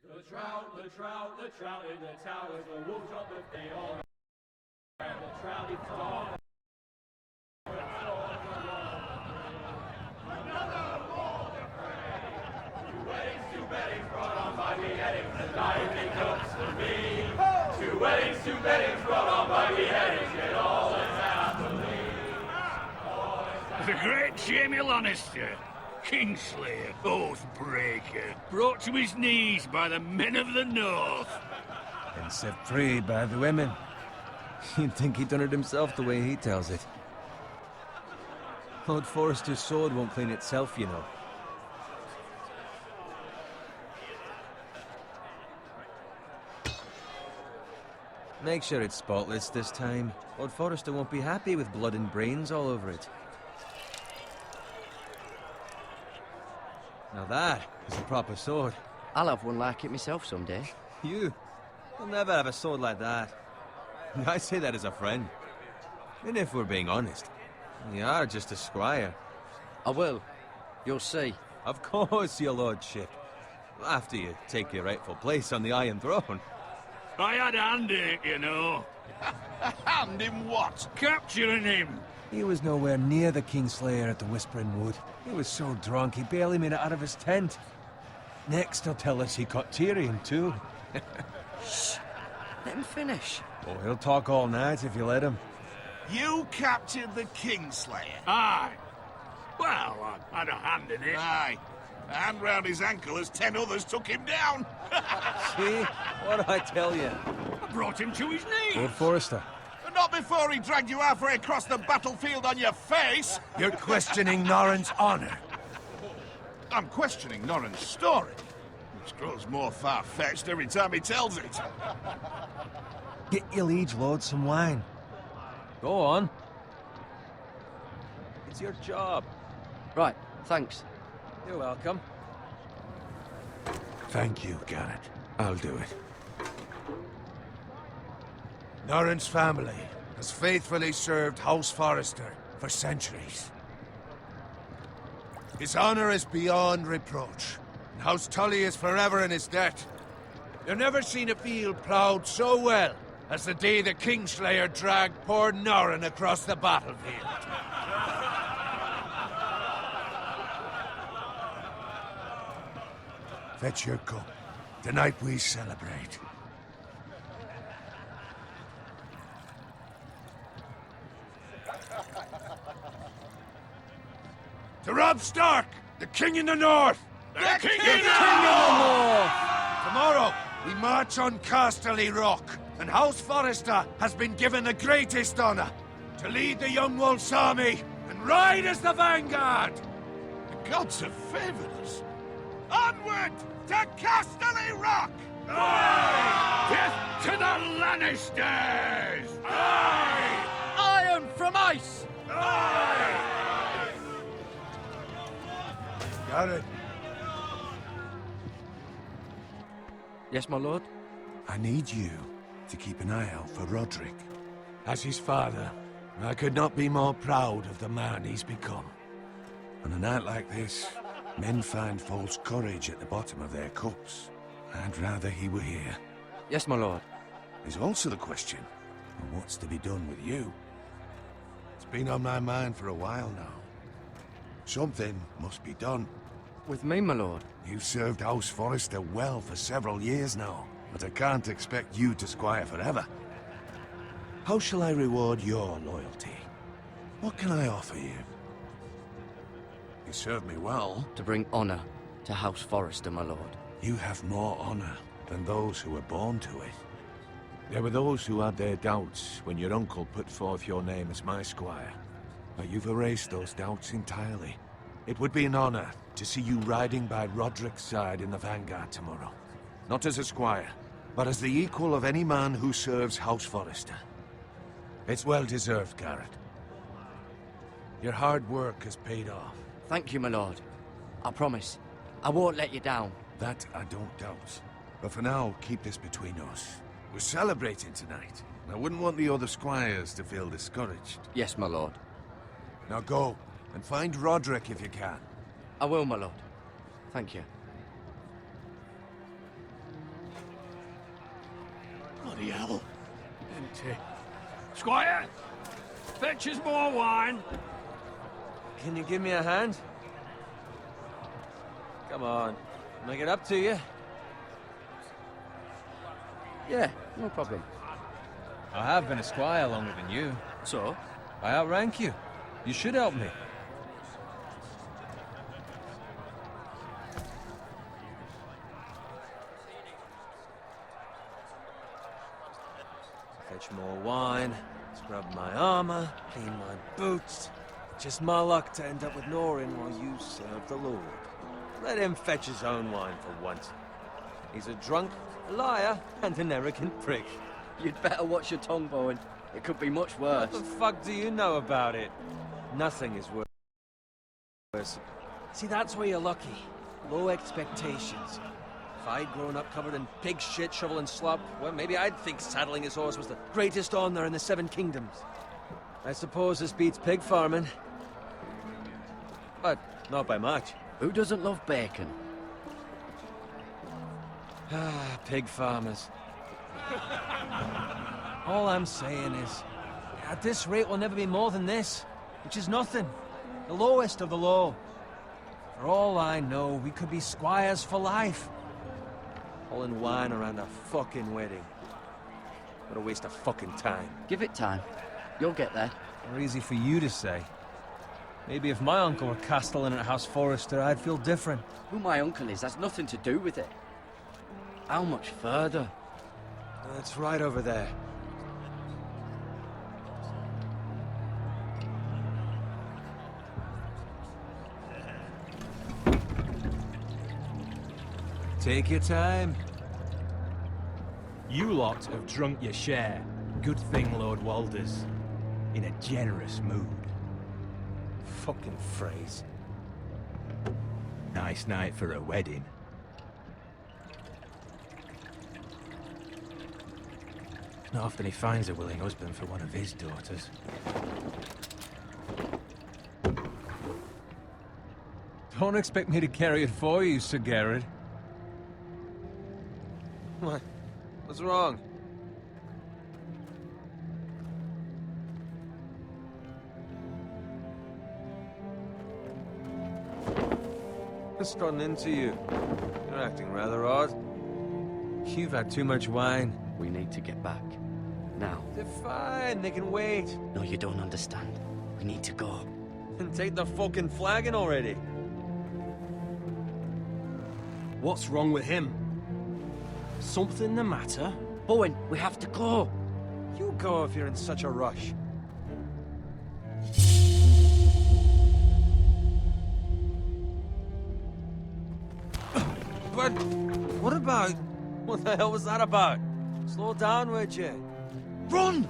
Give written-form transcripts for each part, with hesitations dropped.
The trout in the towers, the wolves drop the day on. The trout is gone. Another war to pray. Two weddings brought on by beheadings, the dying comes to me. Two weddings brought on by beheadings, yet all is happily. The great Jamie Lannister, Kingslayer, Oathbreaker, brought to his knees by the men of the North. And set free by the women. You'd think he'd done it himself the way he tells it. Lord Forrester's sword won't clean itself, you know. Make sure it's spotless this time. Lord Forrester won't be happy with blood and brains all over it. Now that is a proper sword. I'll have one like it myself someday. You? You'll never have a sword like that. I say that as a friend. And if we're being honest, you are just a squire. I will. You'll see. Of course, your lordship. After you take your rightful place on the Iron Throne. I had a hand in it, you know. A hand in what? Capturing him. He was nowhere near the Kingslayer at the Whispering Wood. He was so drunk he barely made it out of his tent. Next he'll tell us he caught Tyrion too. Shh. Let him finish. Oh, he'll talk all night if you let him. You captured the Kingslayer? Aye. Well, I had a hand in it. Aye. A hand round his ankle as 10 others took him down. See? What'd I tell you? I brought him to his knees. Lord Forrester. But not before he dragged you halfway across the battlefield on your face. You're questioning Norrin's honor. I'm questioning Norrin's story, which grows more far-fetched every time he tells it. Get your liege lord some wine. Go on. It's your job. Right, thanks. You're welcome. Thank you, Garrett. I'll do it. Norrin's family has faithfully served House Forrester for centuries. His honor is beyond reproach, and House Tully is forever in his debt. You've never seen a field ploughed so well as the day the Kingslayer dragged poor Norrin across the battlefield. Fetch your cup. Tonight we celebrate. To Robb Stark, the King in the North! The King in the North! Tomorrow, we march on Casterly Rock, and House Forrester has been given the greatest honor to lead the Young Wolf's army and ride as the vanguard! The gods have favored us. Onward to Casterly Rock! Aye! Death to the Lannisters! Aye! Iron from ice! Aye! Garrett, Yes, my lord? I need you to keep an eye out for Roderick. As his father, I could not be more proud of the man he's become. On a night like this, men find false courage at the bottom of their cups. I'd rather he were here. Yes, my lord. There's also the question of what's to be done with you. It's been on my mind for a while now. Something must be done. With me, my lord? You've served House Forrester well for several years now, but I can't expect you to squire forever. How shall I reward your loyalty? What can I offer you? You served me well. To bring honor to House Forrester, my lord. You have more honor than those who were born to it. There were those who had their doubts when your uncle put forth your name as my squire. But you've erased those doubts entirely. It would be an honor to see you riding by Roderick's side in the vanguard tomorrow. Not as a squire, but as the equal of any man who serves House Forrester. It's well deserved, Garrett. Your hard work has paid off. Thank you, my lord. I promise. I won't let you down. That I don't doubt. But for now, keep this between us. We're celebrating tonight. I wouldn't want the other squires to feel discouraged. Yes, my lord. Now go, and find Roderick if you can. I will, my lord. Thank you. pity. Squire, fetch us more wine. Can you give me a hand? Come on, make it up to you. Yeah, no problem. I have been a squire longer than you. So? I outrank you. You should help me. Fetch more wine, scrub my armor, clean my boots. Just my luck to end up with Norin while you serve the Lord. Let him fetch his own wine for once. He's a drunk, a liar, and an arrogant prick. You'd better watch your tongue, Bowen. It could be much worse. What the fuck do you know about it? Nothing is worse. See, that's where you're lucky. Low expectations. If I'd grown up covered in pig shit, shovel and slop, well, maybe I'd think saddling his horse was the greatest honor in the Seven Kingdoms. I suppose this beats pig farming. But not by much. Who doesn't love bacon? Ah, pig farmers. All I'm saying is, at this rate we'll never be more than this, which is nothing. The lowest of the low. For all I know, we could be squires for life. Hauling wine around a fucking wedding. What a waste of fucking time. Give it time. You'll get there. Or easy for you to say. Maybe if my uncle were castellan at House Forrester, I'd feel different. Who my uncle is has nothing to do with it. How much further? It's right over there. Take your time. You lot have drunk your share. Good thing Lord Walder's in a generous mood. Fucking phrase. Nice night for a wedding. Not often he finds a willing husband for one of his daughters. Don't expect me to carry it for you, Sir Garrett. What? What's wrong? Just gotten into you. You're acting rather odd. You've had too much wine. We need to get back. Now. They're fine, they can wait. No, you don't understand. We need to go. And take the fucking flagon already. What's wrong with him? Something the matter? Bowen, we have to go. You go if you're in such a rush. But what about... What the hell was that about? Slow down, would you? Run!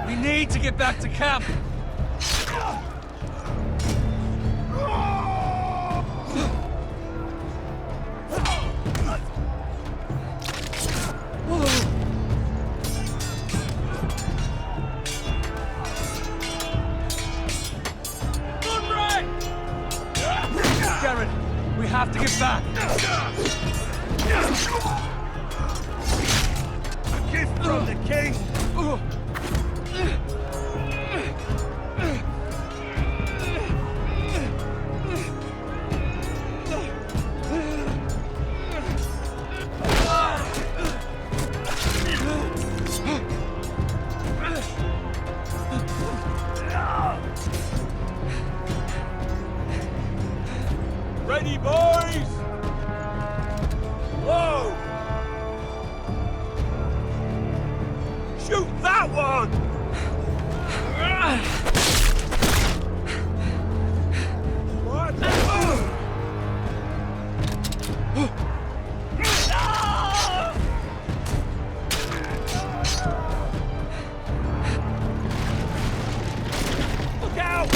We need to get back to camp. Garrett, we have to get back. A gift from the king. Ready, boys! Whoa! Shoot that one! What? Look out!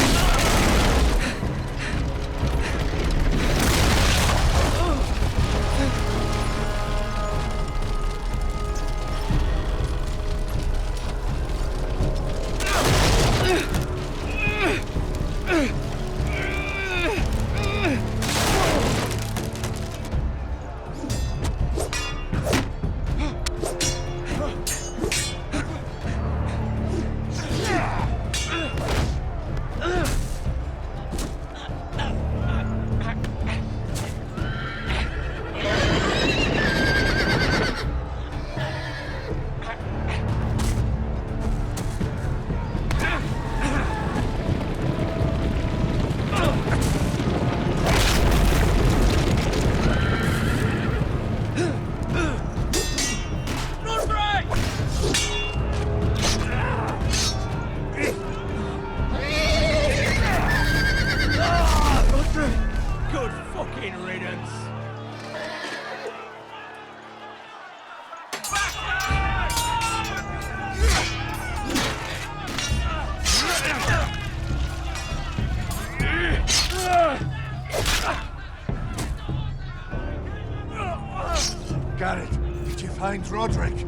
Garrett, did you find Roderick?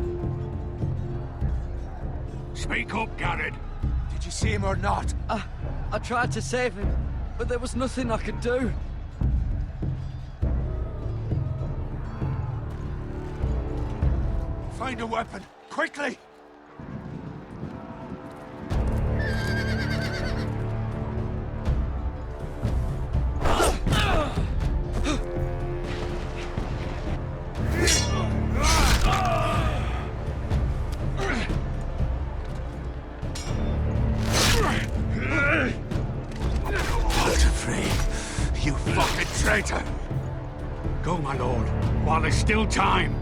Speak up, Garrett. Did you see him or not? I tried to save him, but there was nothing I could do. Find a weapon, quickly! You fucking traitor! Go, my lord, while there's still time.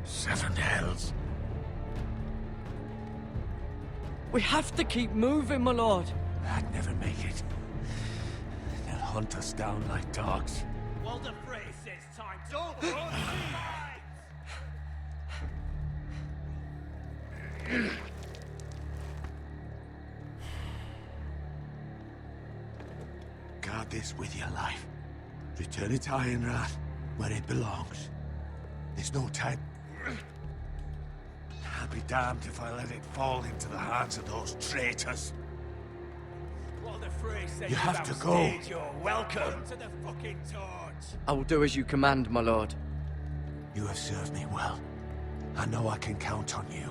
Seven hells. We have to keep moving, my lord. I'd never make it. They'll hunt us down like dogs. Walder Frey says time. Don't run! Guard this with your life. Return it to Ironrath, where it belongs. There's no time. I'll be damned if I let it fall into the hands of those traitors. Walder Frey said You have to go. You're welcome to the fucking torch. I will do as you command, my lord. You have served me well. I know I can count on you.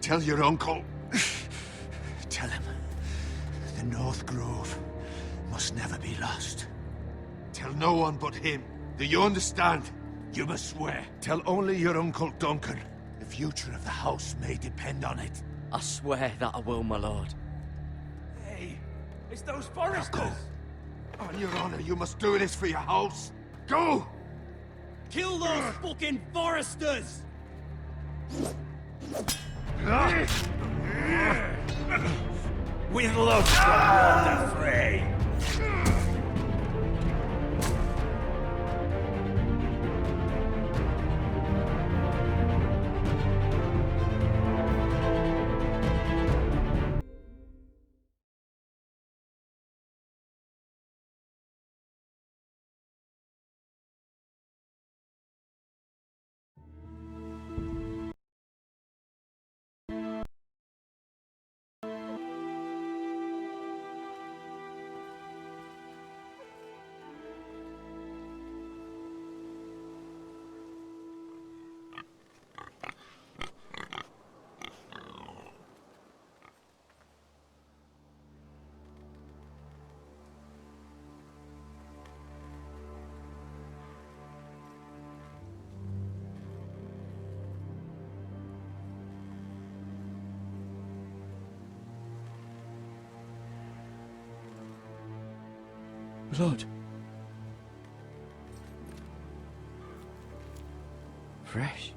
Tell your uncle. Tell him, the North Grove must never be lost. Tell no one but him. Do you understand? You must swear. Tell only your Uncle Duncan. The future of the house may depend on it. I swear that I will, my lord. Hey, it's those foresters. Go. On your honor, you must do this for your house. Go! Kill those fucking foresters! With love from Walder Frey. Blood. Fresh.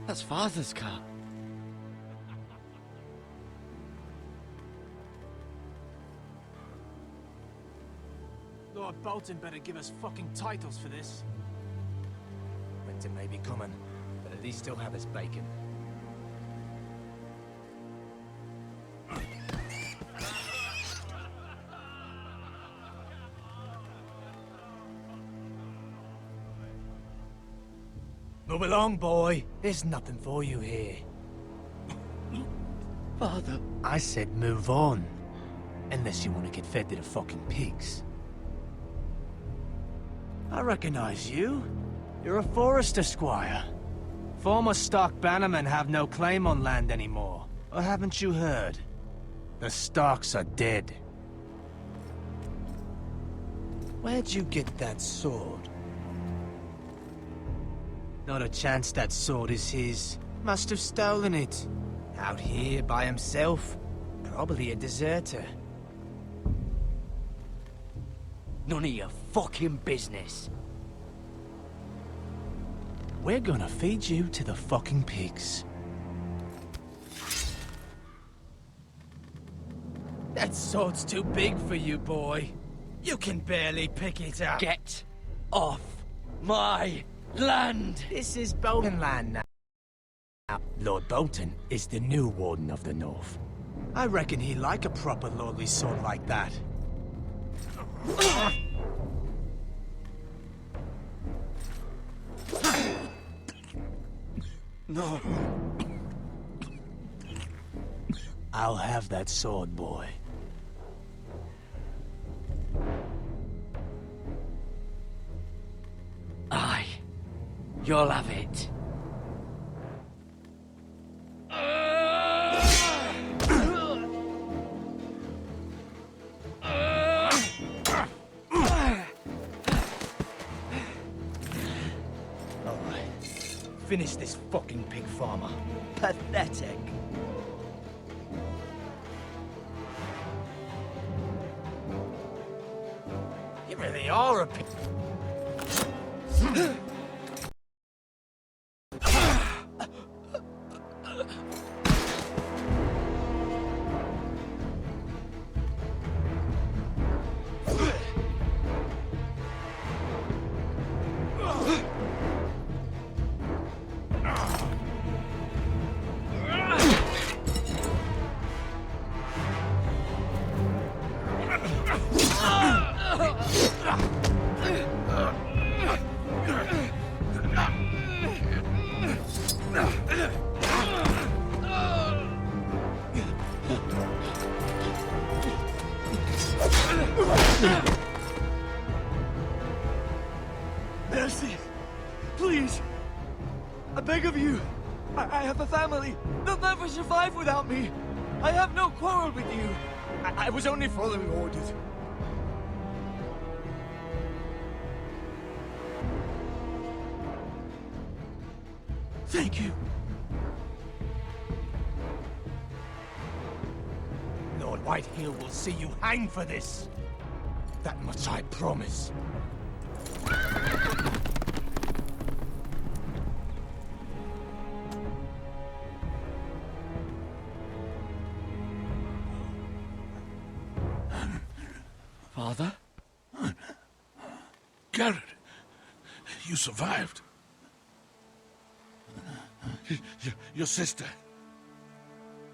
That's Father's car. Lord Bolton better give us fucking titles for this. Winter may be coming, but at least he'll have his bacon. Move along, boy. There's nothing for you here. Father. I said move on. Unless you want to get fed to the fucking pigs. I recognize you. You're a Forester squire. Former Stark bannermen have no claim on land anymore. Or haven't you heard? The Starks are dead. Where'd you get that sword? Not a chance that sword is his. Must have stolen it. Out here by himself. Probably a deserter. None of your fucking business. We're gonna feed you to the fucking pigs. That sword's too big for you, boy. You can barely pick it up. Get off my land! This is Bolton land now. Lord Bolton is the new Warden of the North. I reckon he'd like a proper lordly sword like that. No. I'll have that sword, boy. Aye. You'll have it. Finish this fucking pig farmer. Pathetic. You really are a pig. Mercy! Please! I beg of you! I have a family! They'll never survive without me! I have no quarrel with you! I was only following orders. Thank you. Lord Whitehill will see you hang for this. That much I promise. Father? Garrett, you survived. Your sister.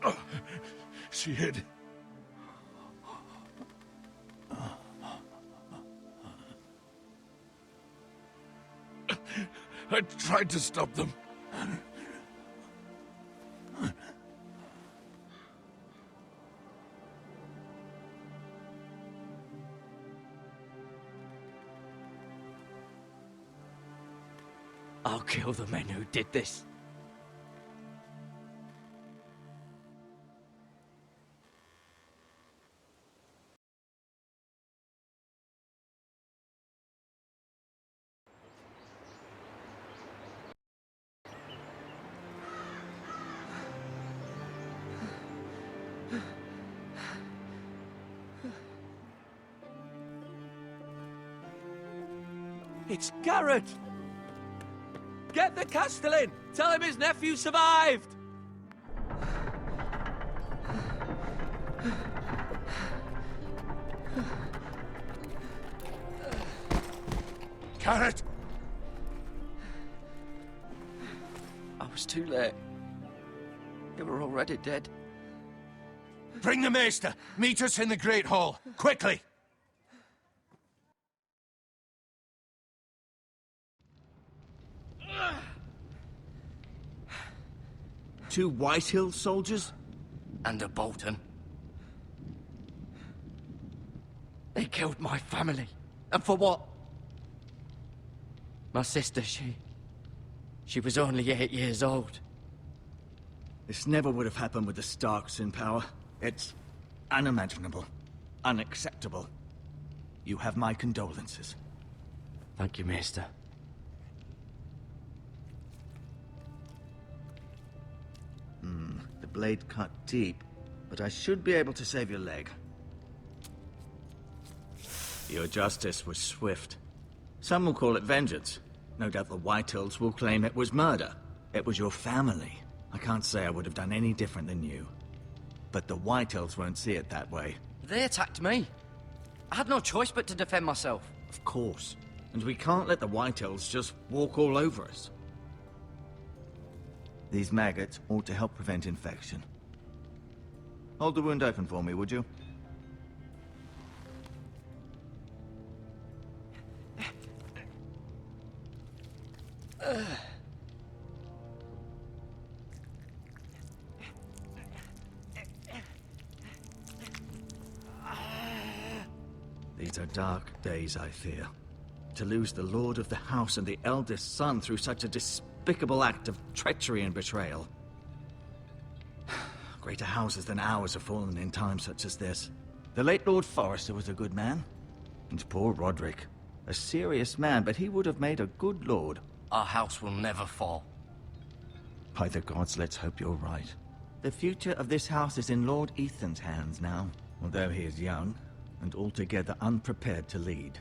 Oh, she hid. I tried to stop them. I'll kill the men who did this. It's Garrett! Get the Castellan! Tell him his nephew survived! Garrett! I was too late. They were already dead. Bring the maester! Meet us in the Great Hall! Quickly! Two Whitehill soldiers? And a Bolton. They killed my family. And for what? My sister, she was only 8 years old. This never would have happened with the Starks in power. It's unimaginable. Unacceptable. You have my condolences. Thank you, Maester. The blade cut deep, but I should be able to save your leg. Your justice was swift. Some will call it vengeance. No doubt the Whitehills will claim it was murder. It was your family. I can't say I would have done any different than you. But the Whitehills won't see it that way. They attacked me. I had no choice but to defend myself. Of course. And we can't let the Whitehills just walk all over us. These maggots ought to help prevent infection. Hold the wound open for me, would you? These are dark days, I fear. To lose the lord of the house and the eldest son through such a despicable act of treachery and betrayal. Greater houses than ours have fallen in times such as this. The late Lord Forrester was a good man. And poor Roderick. A serious man, but he would have made a good lord. Our house will never fall. By the gods, let's hope you're right. The future of this house is in Lord Ethan's hands now, although he is young and altogether unprepared to lead.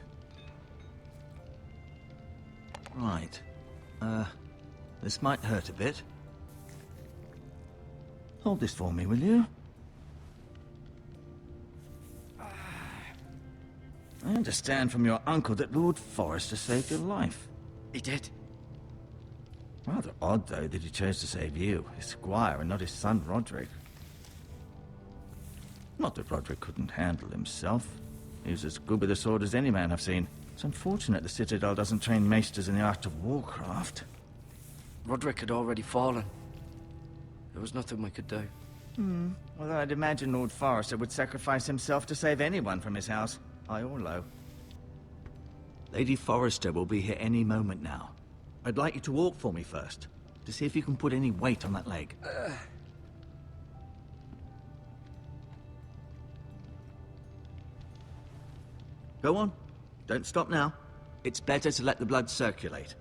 Right. This might hurt a bit. Hold this for me, will you? I understand from your uncle that Lord Forrester saved your life. He did. Rather odd, though, that he chose to save you, his squire, and not his son Roderick. Not that Roderick couldn't handle himself. He was as good with a sword as any man I've seen. It's unfortunate the Citadel doesn't train maesters in the art of warcraft. Roderick had already fallen. There was nothing we could do. Although I'd imagine Lord Forrester would sacrifice himself to save anyone from his house, high or low. Lady Forrester will be here any moment now. I'd like you to walk for me first, to see if you can put any weight on that leg. Go on. Don't stop now. It's better to let the blood circulate.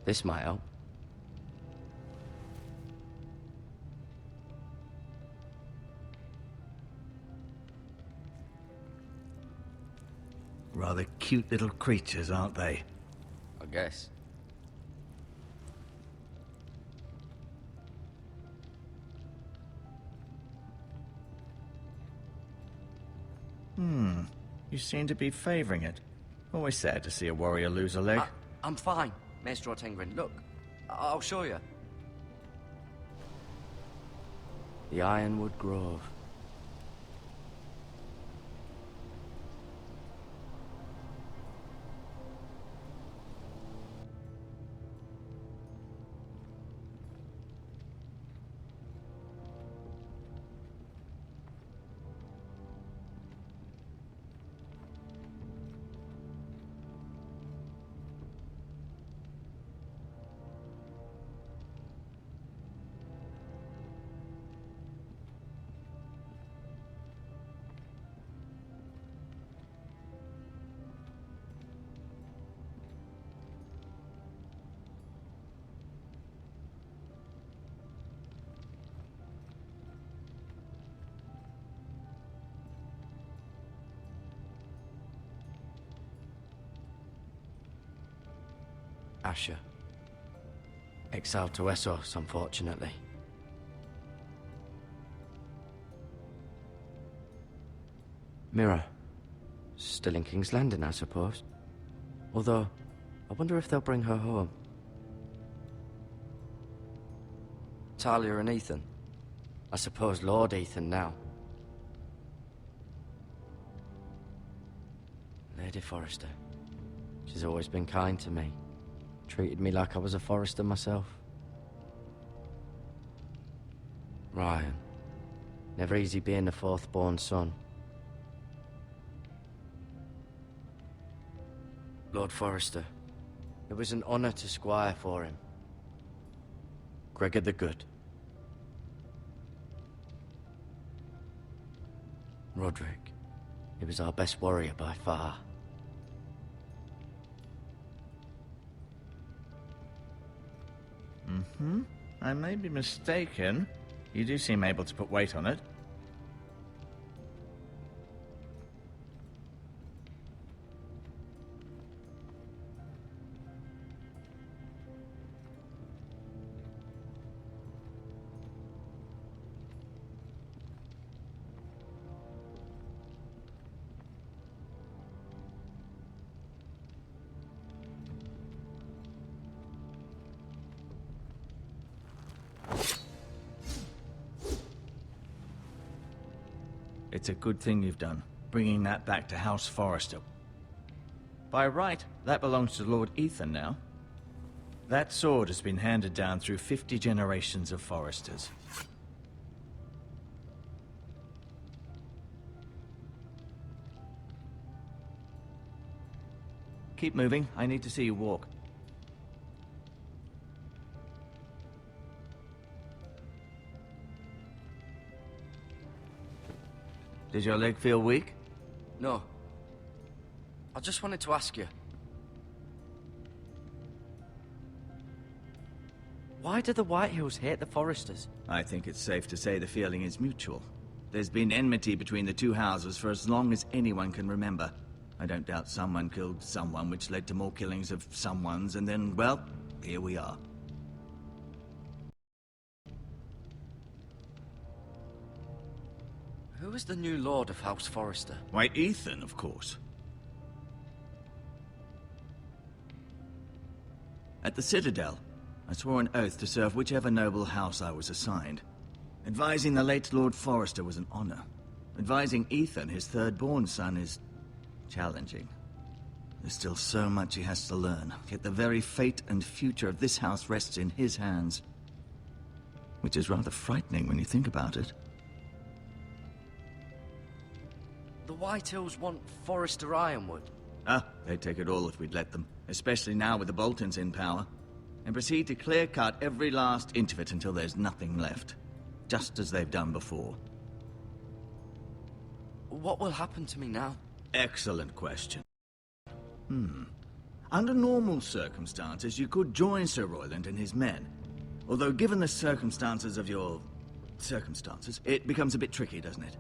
This might help. Rather cute little creatures, aren't they? I guess. You seem to be favoring it. Always sad to see a warrior lose a leg. I'm fine, Maester Ortengrin. Look, I'll show you. The Ironwood Grove. Asher. Exiled to Essos, unfortunately. Mirror. Still in King's Landing, I suppose. Although, I wonder if they'll bring her home. Talia and Ethan. I suppose Lord Ethan now. Lady Forrester. She's always been kind to me. Treated me like I was a Forrester myself. Ryan. Never easy being the fourth-born son. Lord Forrester. It was an honor to squire for him. Gregor the Good. Roderick. He was our best warrior by far. I may be mistaken. You do seem able to put weight on it. It's a good thing you've done, bringing that back to House Forrester. By right, that belongs to Lord Ethan now. That sword has been handed down through 50 generations of Forresters. Keep moving. I need to see you walk. Does your leg feel weak? No. I just wanted to ask you. Why do the Whitehills hate the Forresters? I think it's safe to say the feeling is mutual. There's been enmity between the two houses for as long as anyone can remember. I don't doubt someone killed someone, which led to more killings of someones, and then, well, here we are. Who is the new Lord of House Forrester? Why, Ethan, of course. At the Citadel, I swore an oath to serve whichever noble house I was assigned. Advising the late Lord Forrester was an honor. Advising Ethan, his third-born son, is challenging. There's still so much he has to learn, yet the very fate and future of this house rests in his hands. Which is rather frightening when you think about it. The Whitehills want Forrester Ironwood. Ah, they'd take it all if we'd let them. Especially now with the Boltons in power. And proceed to clear-cut every last inch of it until there's nothing left. Just as they've done before. What will happen to me now? Excellent question. Under normal circumstances, you could join Sir Royland and his men. Although given the circumstances of your circumstances, it becomes a bit tricky, doesn't it?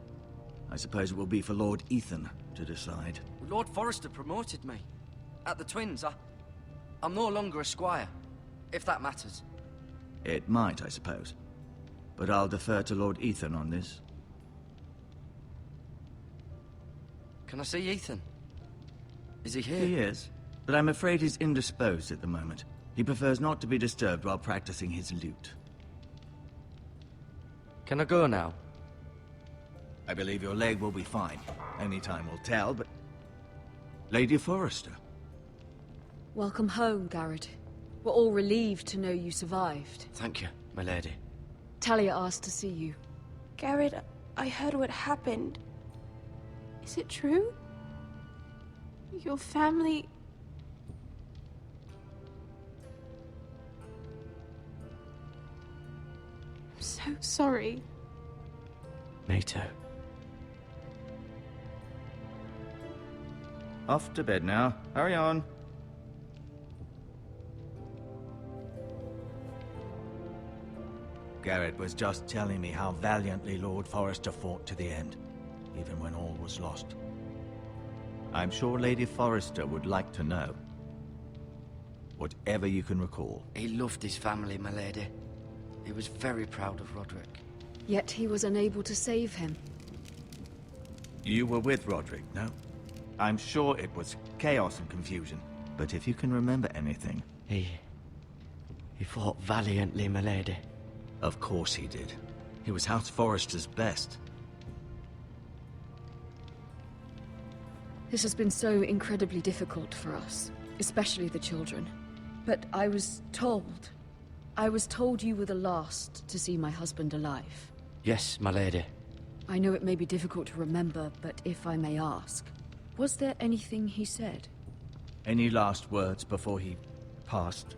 I suppose it will be for Lord Ethan to decide. Lord Forrester promoted me. At the Twins, I'm no longer a squire, if that matters. It might, I suppose. But I'll defer to Lord Ethan on this. Can I see Ethan? Is he here? He is, but I'm afraid he's indisposed at the moment. He prefers not to be disturbed while practicing his lute. Can I go now? I believe your leg will be fine. Only time will tell, but... Lady Forrester. Welcome home, Garrett. We're all relieved to know you survived. Thank you, my lady. Talia asked to see you. Garrett, I heard what happened. Is it true? Your family... I'm so sorry. Me too. Off to bed now. Hurry on. Garrett was just telling me how valiantly Lord Forrester fought to the end, even when all was lost. I'm sure Lady Forrester would like to know. Whatever you can recall. He loved his family, my lady. He was very proud of Roderick. Yet he was unable to save him. You were with Roderick, no? I'm sure it was chaos and confusion. but if you can remember anything... He fought valiantly, my lady. Of course he did. He was House Forrester's best. This has been so incredibly difficult for us, especially the children. But I was told you were the last to see my husband alive. Yes, my lady. I know it may be difficult to remember, but if I may ask, was there anything he said? Any last words before he passed?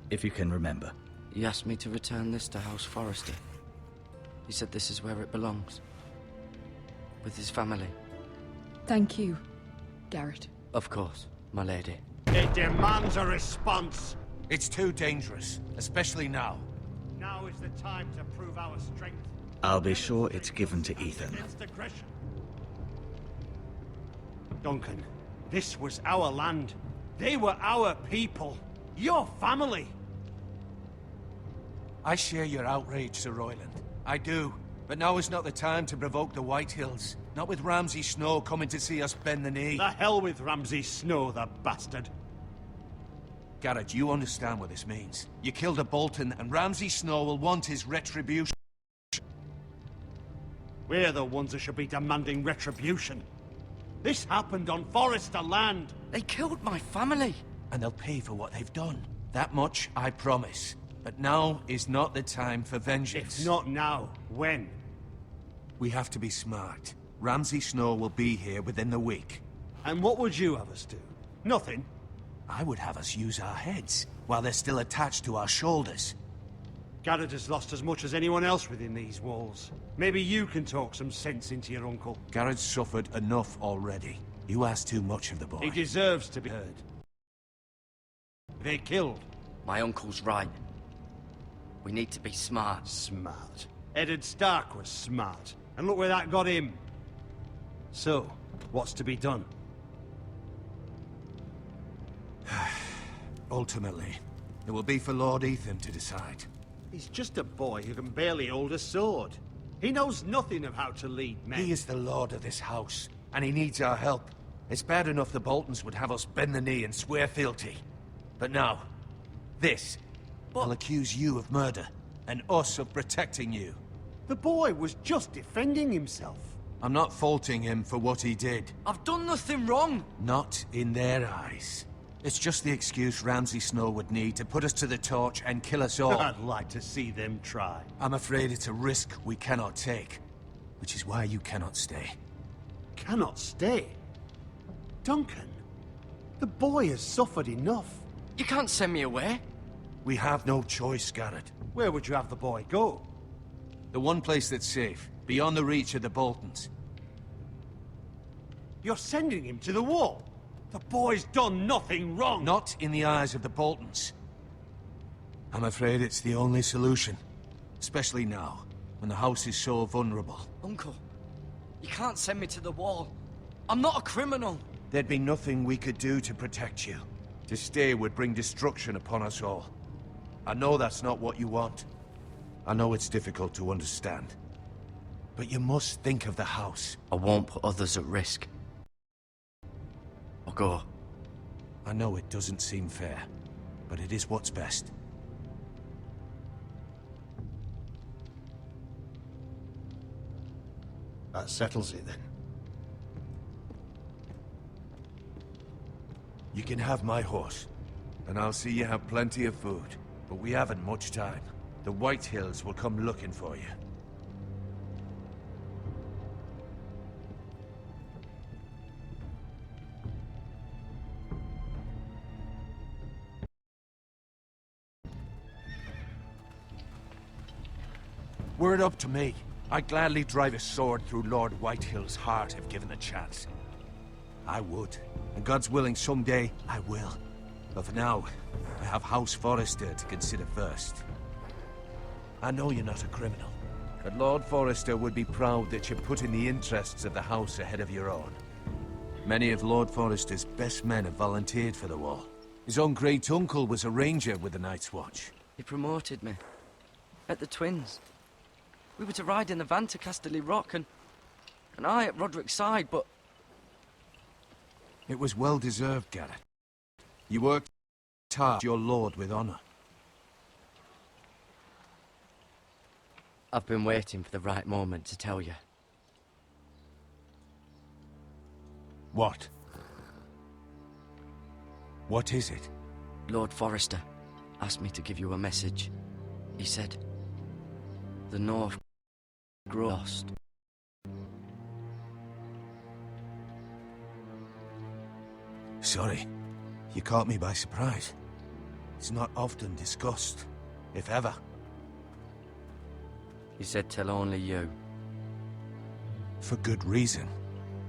If you can remember. He asked me to return this to House Forrester. He said this is where it belongs. With his family. Thank you, Garrett. Of course, my lady. It demands a response. It's too dangerous, especially now. Now is the time to prove our strength. I'll be sure it's given to Ethan. Against aggression. Duncan, this was our land. They were our people. Your family. I share your outrage, Sir Royland. I do. But now is not the time to provoke the White Hills. Not with Ramsay Snow coming to see us bend the knee. The hell with Ramsay Snow, the bastard. Garrett, you understand what this means. You killed a Bolton, and Ramsay Snow will want his retribution. We're the ones that should be demanding retribution. This happened on Forrester land. They killed my family. And they'll pay for what they've done. That much, I promise. But now is not the time for vengeance. If not now, when? We have to be smart. Ramsay Snow will be here within the week. And what would you have us do? Nothing. I would have us use our heads, while they're still attached to our shoulders. Garrett has lost as much as anyone else within these walls. Maybe you can talk some sense into your uncle. Garrett's suffered enough already. You ask too much of the boy. He deserves to be heard. They killed. My uncle's right. We need to be smart. Smart. Eddard Stark was smart. And look where that got him. So, what's to be done? Ultimately, it will be for Lord Ethan to decide. He's just a boy who can barely hold a sword. He knows nothing of how to lead men. He is the lord of this house, and he needs our help. It's bad enough the Boltons would have us bend the knee and swear fealty. But now, this. I'll accuse you of murder, and us of protecting you. The boy was just defending himself. I'm not faulting him for what he did. I've done nothing wrong. Not in their eyes. It's just the excuse Ramsay Snow would need to put us to the torch and kill us all. I'd like to see them try. I'm afraid it's a risk we cannot take, which is why you cannot stay. Cannot stay? Duncan, the boy has suffered enough. You can't send me away. We have no choice, Garrett. Where would you have the boy go? The one place that's safe, beyond the reach of the Boltons. You're sending him to the wall? The boy's done nothing wrong! Not in the eyes of the Boltons. I'm afraid it's the only solution. Especially now, when the house is so vulnerable. Uncle, you can't send me to the wall. I'm not a criminal. There'd be nothing we could do to protect you. To stay would bring destruction upon us all. I know that's not what you want. I know it's difficult to understand. But you must think of the house. I won't put others at risk. I'll go. I know it doesn't seem fair, but it is what's best. That settles it then. You can have my horse, and I'll see you have plenty of food. But we haven't much time. The White Hills will come looking for you. Were it up to me, I'd gladly drive a sword through Lord Whitehill's heart if given the chance. I would. And God's willing, someday, I will. But for now, I have House Forrester to consider first. I know you're not a criminal, but Lord Forrester would be proud that you're putting the interests of the house ahead of your own. Many of Lord Forrester's best men have volunteered for the war. His own great-uncle was a ranger with the Night's Watch. He promoted me. At the Twins. We were to ride in the van to Casterly Rock, and I at Roderick's side, but... It was well-deserved, Garrett. You worked hard, your lord with honor. I've been waiting for the right moment to tell you. What? What is it? Lord Forrester asked me to give you a message. He said, the North grow lost. Sorry, you caught me by surprise. It's not often discussed, if ever. He said tell only you. For good reason.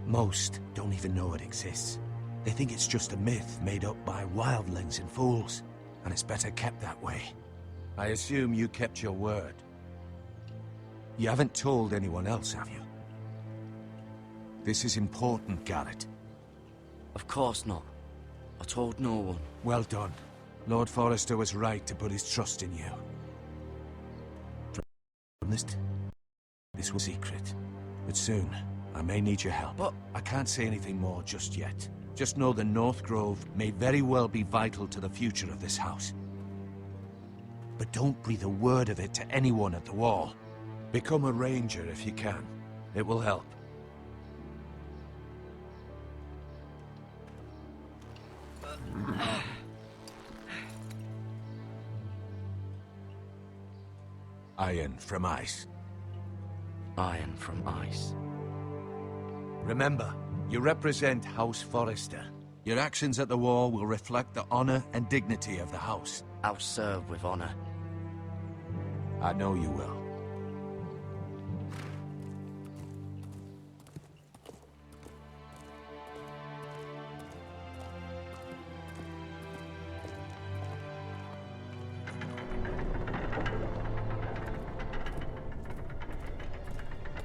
Most don't even know it exists. They think it's just a myth made up by wildlings and fools, and it's better kept that way. I assume you kept your word. You haven't told anyone else, have you? This is important, Garrett. Of course not. I told no one. Well done. Lord Forrester was right to put his trust in you. This was secret, but soon I may need your help. But I can't say anything more just yet. Just know the North Grove may very well be vital to the future of this house. But don't breathe a word of it to anyone at the Wall. Become a ranger if you can. It will help. Iron from ice. Iron from ice. Remember, you represent House Forrester. Your actions at the Wall will reflect the honor and dignity of the house. I'll serve with honor. I know you will.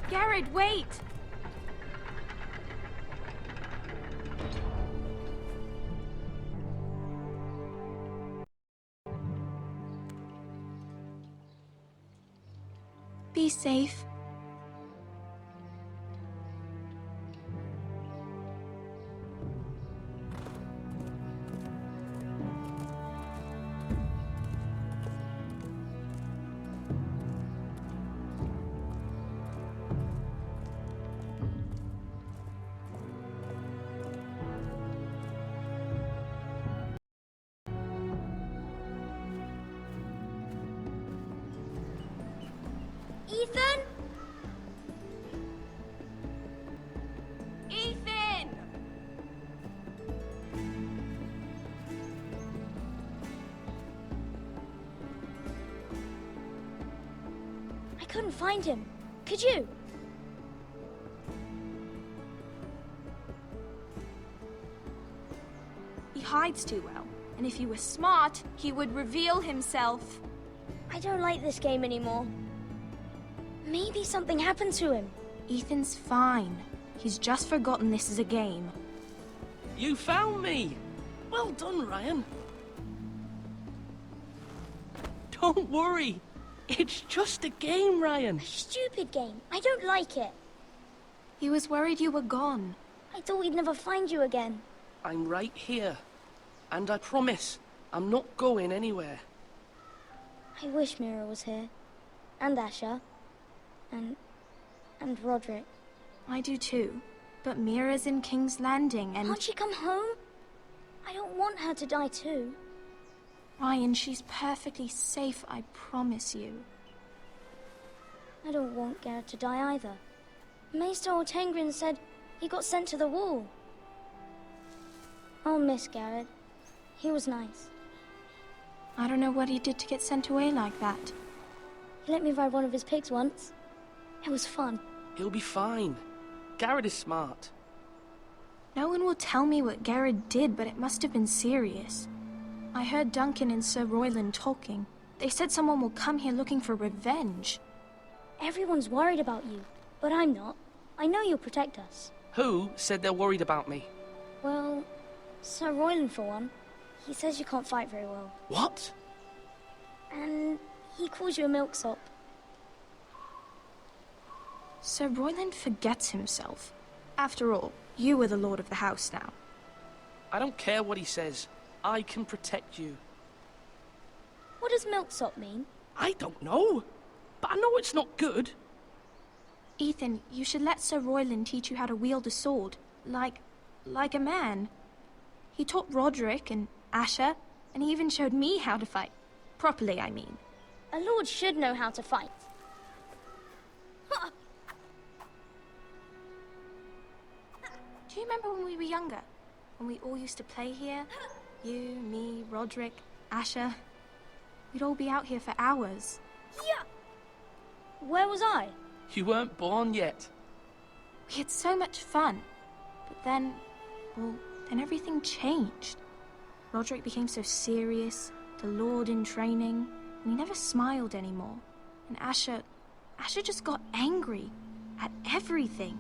Garrett, wait! Be safe. Ethan? Ethan! I couldn't find him. Could you? He hides too well, and if he was smart, he would reveal himself. I don't like this game anymore. Maybe something happened to him. Ethan's fine. He's just forgotten this is a game. You found me! Well done, Ryan. Don't worry. It's just a game, Ryan. A stupid game. I don't like it. He was worried you were gone. I thought we'd never find you again. I'm right here. And I promise, I'm not going anywhere. I wish Mira was here. And Asher. And Roderick. I do too. But Mira's in King's Landing and... Can't she come home? I don't want her to die too. Ryan, she's perfectly safe, I promise you. I don't want Garrett to die either. Maester Ortengrin said he got sent to the Wall. I'll miss Garrett. He was nice. I don't know what he did to get sent away like that. He let me ride one of his pigs once. It was fun. He'll be fine. Garrett is smart. No one will tell me what Garrett did, but it must have been serious. I heard Duncan and Sir Royland talking. They said someone will come here looking for revenge. Everyone's worried about you, but I'm not. I know you'll protect us. Who said they're worried about me? Well, Sir Royland for one. He says you can't fight very well. What? And he calls you a milksop. Sir Royland forgets himself. After all, you are the lord of the house now. I don't care what he says. I can protect you. What does milksop mean? I don't know, but I know it's not good. Ethan, you should let Sir Royland teach you how to wield a sword. Like a man. He taught Roderick and Asher, and he even showed me how to fight. Properly, I mean. A lord should know how to fight. Do you remember when we were younger? When we all used to play here? You, me, Roderick, Asher. We'd all be out here for hours. Yeah! Where was I? You weren't born yet. We had so much fun. But then, well, then everything changed. Roderick became so serious, the Lord in training, and he never smiled anymore. And Asher just got angry at everything.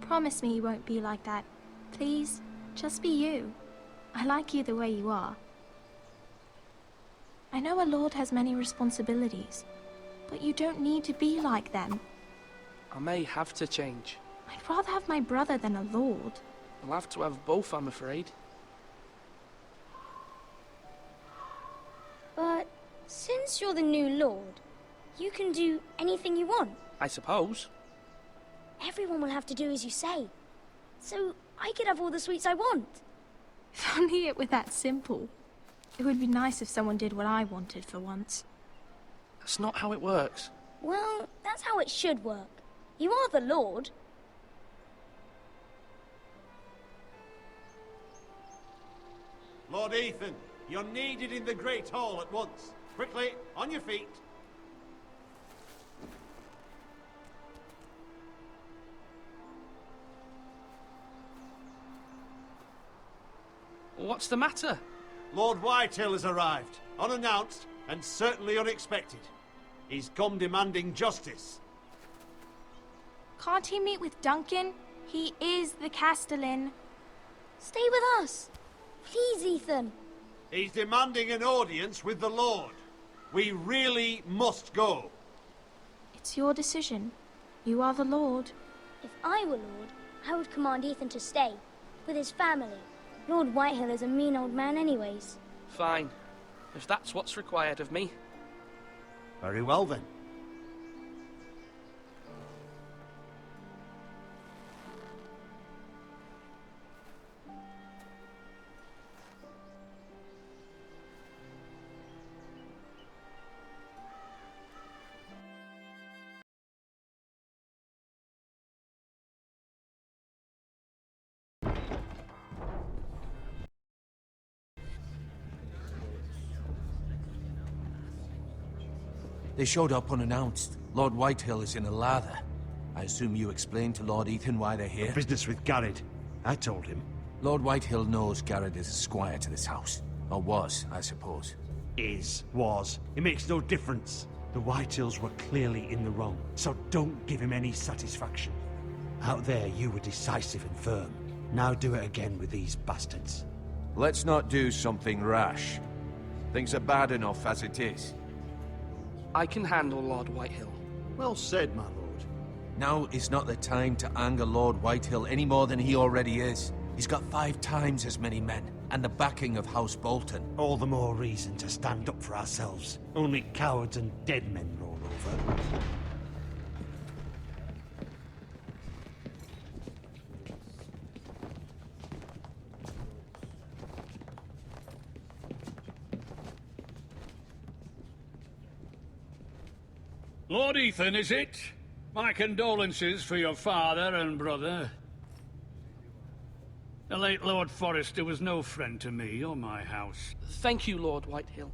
Promise me you won't be like that. Please, just be you. I like you the way you are. I know a lord has many responsibilities, but you don't need to be like them. I may have to change. I'd rather have my brother than a lord. I'll have to have both, I'm afraid. But since you're the new lord, you can do anything you want. I suppose. Everyone will have to do as you say. So I could have all the sweets I want. If only it were that simple. It would be nice if someone did what I wanted for once. That's not how it works. Well, that's how it should work. You are the lord. Lord Ethan, you're needed in the Great Hall at once. Quickly, on your feet. What's the matter? Lord Whitehill has arrived, unannounced and certainly unexpected. He's come demanding justice. Can't he meet with Duncan? He is the Castellan. Stay with us. Please, Ethan. He's demanding an audience with the Lord. We really must go. It's your decision. You are the Lord. If I were lord, I would command Ethan to stay, with his family. Lord Whitehill is a mean old man anyways. Fine. If that's what's required of me. Very well then. They showed up unannounced. Lord Whitehill is in a lather. I assume you explained to Lord Ethan why they're here? Business with Garrett. I told him. Lord Whitehill knows Garrett is a squire to this house. Or was, I suppose. Was. It makes no difference. The Whitehills were clearly in the wrong, so don't give him any satisfaction. Out there, you were decisive and firm. Now do it again with these bastards. Let's not do something rash. Things are bad enough as it is. I can handle Lord Whitehill. Well said, my lord. Now is not the time to anger Lord Whitehill any more than he already is. He's got 5 times as many men, and the backing of House Bolton. All the more reason to stand up for ourselves. Only cowards and dead men roll over. Lord Ethan, is it? My condolences for your father and brother. The late Lord Forrester was no friend to me or my house. Thank you, Lord Whitehill.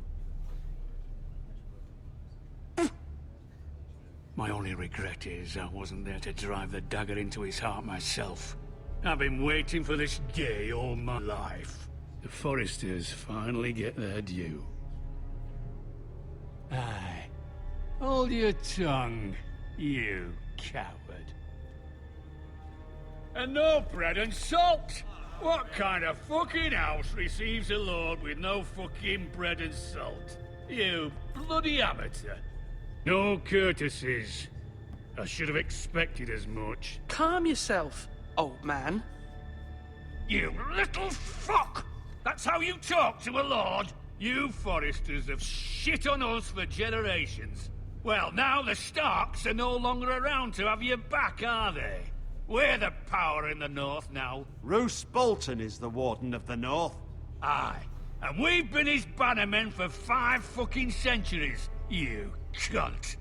My only regret is I wasn't there to drive the dagger into his heart myself. I've been waiting for this day all my life. The Forresters finally get their due. Aye. Hold your tongue, you coward. And no bread and salt! What kind of fucking house receives a lord with no fucking bread and salt? You bloody amateur. No courtesies. I should have expected as much. Calm yourself, old man. You little fuck! That's how you talk to a lord? You Foresters have shit on us for generations. Well, now the Starks are no longer around to have your back, are they? We're the power in the north now. Roose Bolton is the Warden of the North. Aye. And we've been his bannermen for 5 fucking centuries, you cunt.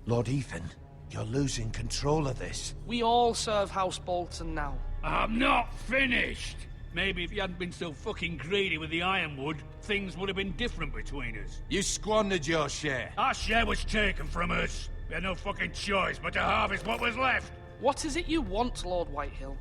Lord Ethan, you're losing control of this. We all serve House Bolton now. I'm not finished. Maybe if you hadn't been so fucking greedy with the ironwood, things would have been different between us. You squandered your share. Our share was taken from us. We had no fucking choice but to harvest what was left. What is it you want, Lord Whitehill?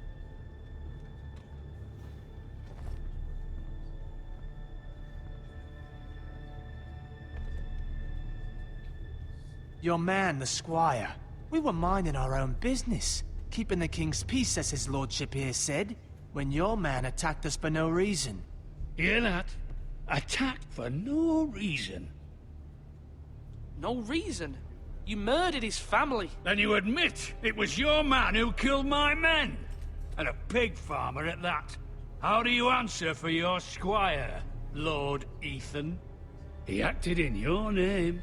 Your man, the squire. We were minding our own business, keeping the king's peace, as his lordship here said, when your man attacked us for no reason. Hear that? Attacked for no reason. No reason? You murdered his family. Then you admit it was your man who killed my men? And a pig farmer at that. How do you answer for your squire, Lord Ethan? He acted in your name.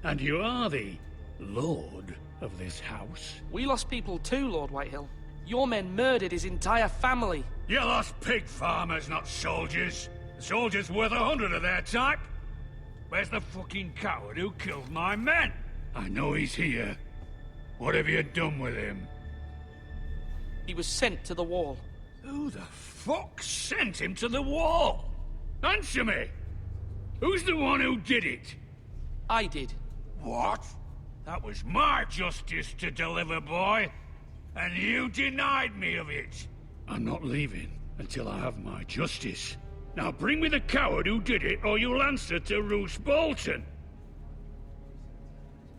And you are the lord of this house. We lost people too, Lord Whitehill. Your men murdered his entire family. You lost pig farmers, not soldiers. The soldiers worth 100 of their type. Where's the fucking coward who killed my men? I know he's here. What have you done with him? He was sent to the wall. Who the fuck sent him to the wall? Answer me! Who's the one who did it? I did. What? That was my justice to deliver, boy. And you denied me of it. I'm not leaving until I have my justice. Now bring me the coward who did it, or you'll answer to Roose Bolton.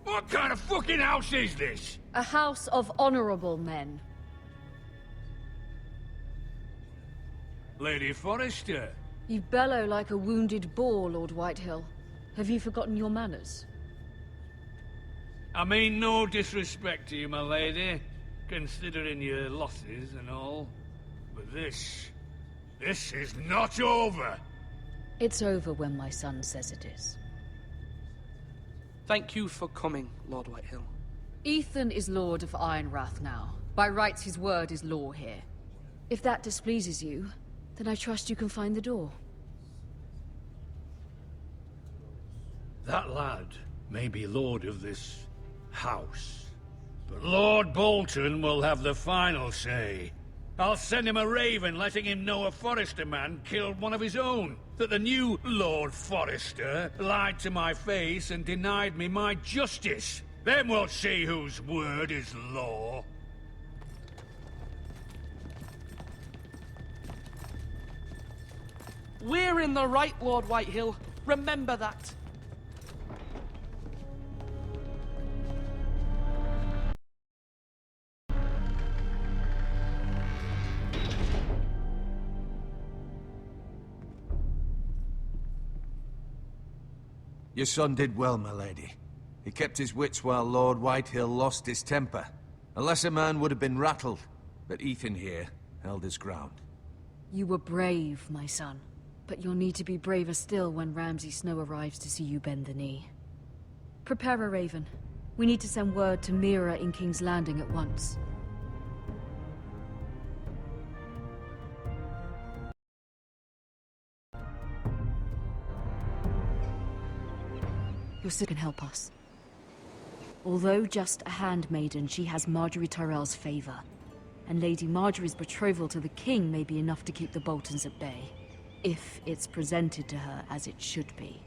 What kind of fucking house is this? A house of honorable men. Lady Forrester. You bellow like a wounded boar, Lord Whitehill. Have you forgotten your manners? I mean no disrespect to you, my lady, considering your losses and all. But this is not over. It's over when my son says it is. Thank you for coming, Lord Whitehill. Ethan is Lord of Ironrath now. By rights, his word is law here. If that displeases you, then I trust you can find the door. That lad may be lord of this house, but Lord Bolton will have the final say. I'll send him a raven letting him know a Forrester man killed one of his own. That the new Lord Forrester lied to my face and denied me my justice. Then we'll see whose word is law. We're in the right, Lord Whitehill. Remember that. Your son did well, my lady. He kept his wits while Lord Whitehill lost his temper. A lesser man would have been rattled, but Ethan here held his ground. You were brave, my son. But you'll need to be braver still when Ramsay Snow arrives to see you bend the knee. Prepare a raven. We need to send word to Mira in King's Landing at once. Your sister can help us. Although just a handmaiden, she has Marjorie Tyrell's favor. And Lady Marjorie's betrothal to the king may be enough to keep the Boltons at bay. If it's presented to her as it should be.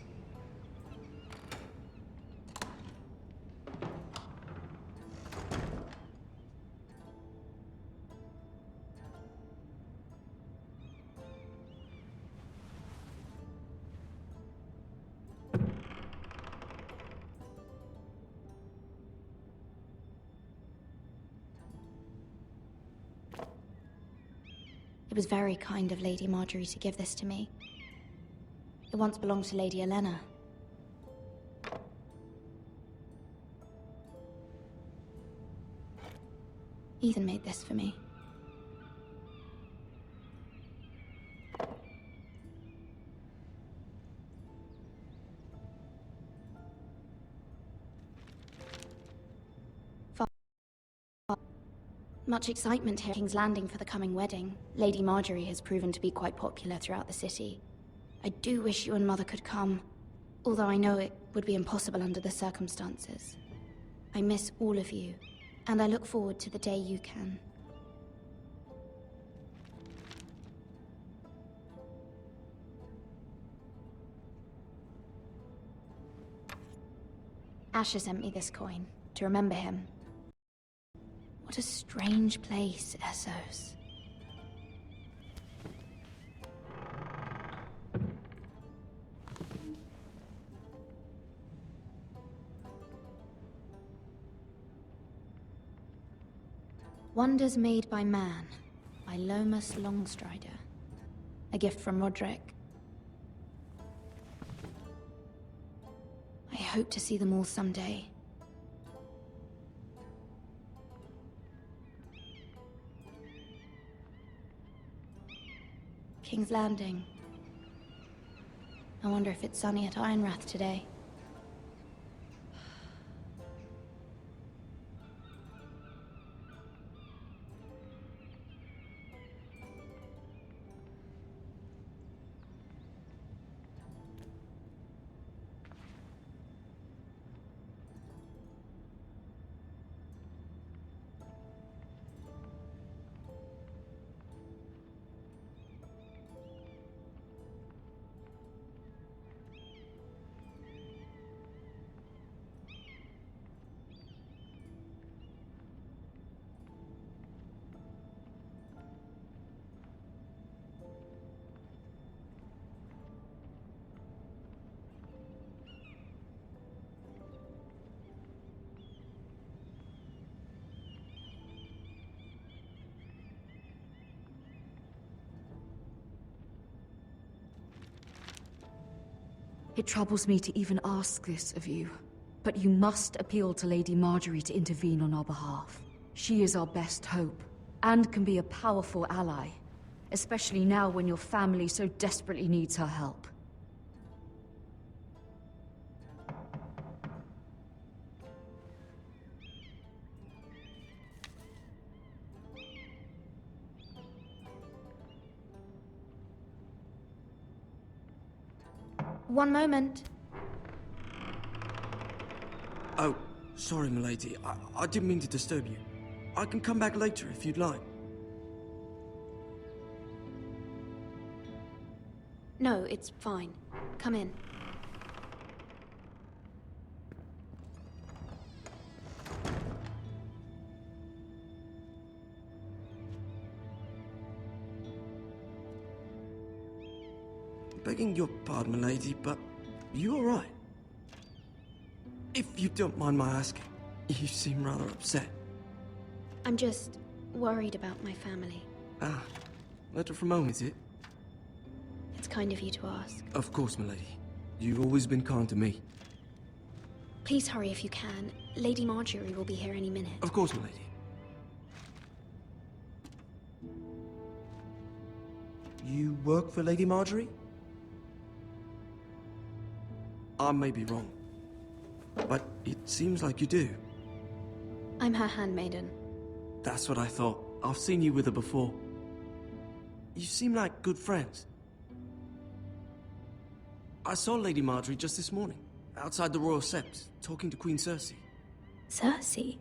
It was very kind of Lady Marjorie to give this to me. It once belonged to Lady Elena. Ethan made this for me. much excitement here at King's Landing for the coming wedding. Lady Marjorie has proven to be quite popular throughout the city. I do wish you and Mother could come, although I know it would be impossible under the circumstances. I miss all of you, and I look forward to the day you can. Asher sent me this coin, to remember him. What a strange place, Essos. Wonders Made by Man, by Lomas Longstrider. A gift from Roderick. I hope to see them all someday. King's Landing. I wonder if it's sunny at Ironrath today. It troubles me to even ask this of you, but you must appeal to Lady Marjorie to intervene on our behalf. She is our best hope, and can be a powerful ally, especially now when your family so desperately needs her help. One moment. Oh, sorry, milady. I didn't mean to disturb you. I can come back later if you'd like. No, it's fine. Come in. Begging your pardon, milady, but you all right? If you don't mind my asking, you seem rather upset. I'm just worried about my family. Ah, letter from home, is it? It's kind of you to ask. Of course, milady. You've always been kind to me. Please hurry if you can. Lady Marjorie will be here any minute. Of course, milady. You work for Lady Marjorie? I may be wrong, but it seems like you do. I'm her handmaiden. That's what I thought. I've seen you with her before. You seem like good friends. I saw Lady Marjorie just this morning, outside the Royal Sept, talking to Queen Cersei. Cersei?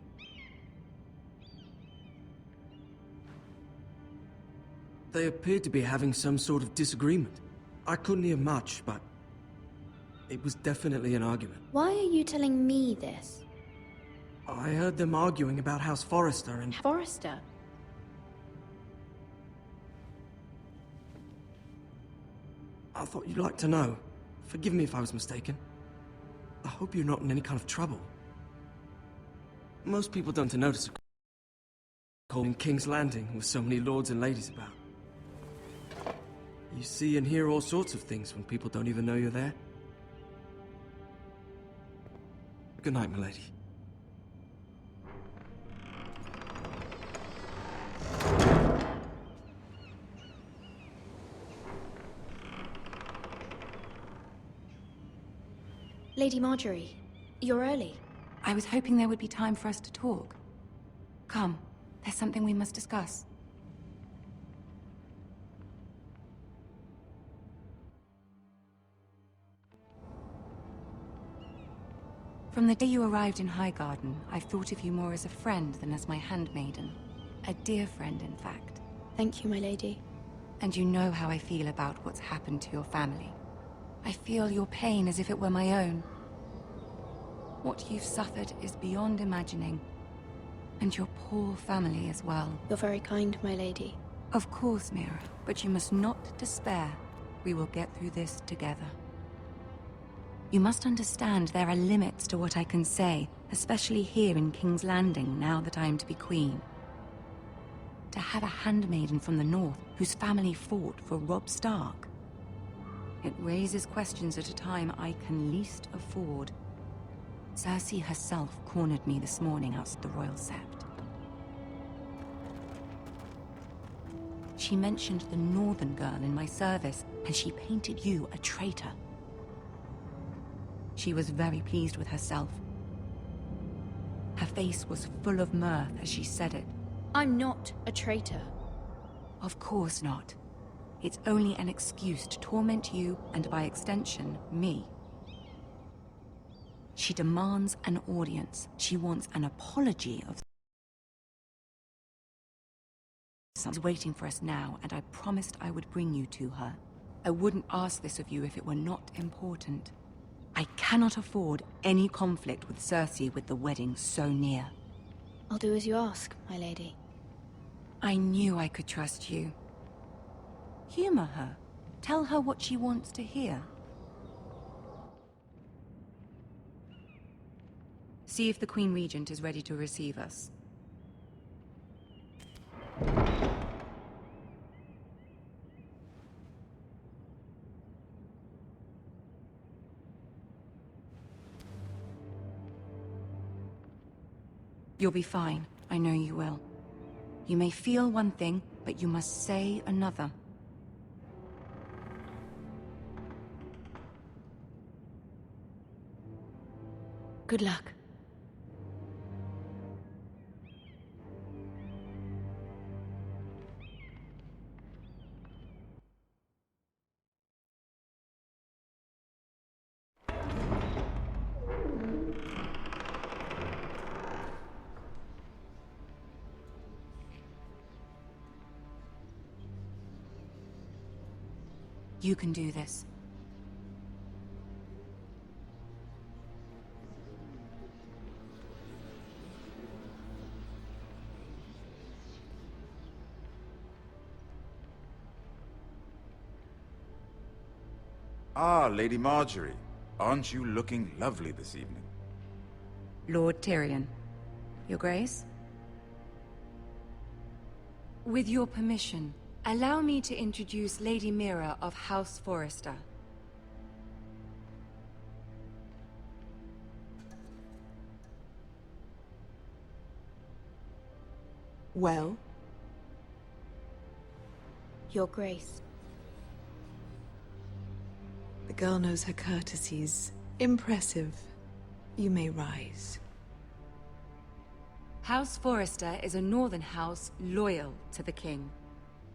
They appeared to be having some sort of disagreement. I couldn't hear much, but it was definitely an argument. Why are you telling me this? I heard them arguing about House Forrester and... Forrester? I thought you'd like to know. Forgive me if I was mistaken. I hope you're not in any kind of trouble. Most people don't notice a call in King's Landing with so many lords and ladies about. You see and hear all sorts of things when people don't even know you're there. Good night, milady. Lady Marjorie, you're early. I was hoping there would be time for us to talk. Come, There's something we must discuss. From the day you arrived in Highgarden, I've thought of you more as a friend than as my handmaiden. A dear friend, in fact. Thank you, my lady. And you know how I feel about what's happened to your family. I feel your pain as if it were my own. What you've suffered is beyond imagining. And your poor family as well. You're very kind, my lady. Of course, Mira, but you must not despair. We will get through this together. You must understand there are limits to what I can say, especially here in King's Landing, now that I am to be queen. To have a handmaiden from the north whose family fought for Robb Stark. It raises questions at a time I can least afford. Cersei herself cornered me this morning outside the Royal Sept. She mentioned the northern girl in my service, and she painted you a traitor. She was very pleased with herself. Her face was full of mirth as she said it. I'm not a traitor. Of course not. It's only an excuse to torment you, and by extension, me. She demands an audience. She wants an apology of... Someone's waiting for us now, and I promised I would bring you to her. I wouldn't ask this of you if it were not important. I cannot afford any conflict with Cersei with the wedding so near. I'll do as you ask, my lady. I knew I could trust you. Humor her. Tell her what she wants to hear. See if the Queen Regent is ready to receive us. You'll be fine. I know you will. You may feel one thing, but you must say another. Good luck. You can do this. Ah, Lady Marjorie. Aren't you looking lovely this evening? Lord Tyrion. Your Grace? With your permission, allow me to introduce Lady Mira of House Forrester. Well? Your Grace. The girl knows her courtesies. Impressive. You may rise. House Forrester is a northern house loyal to the king.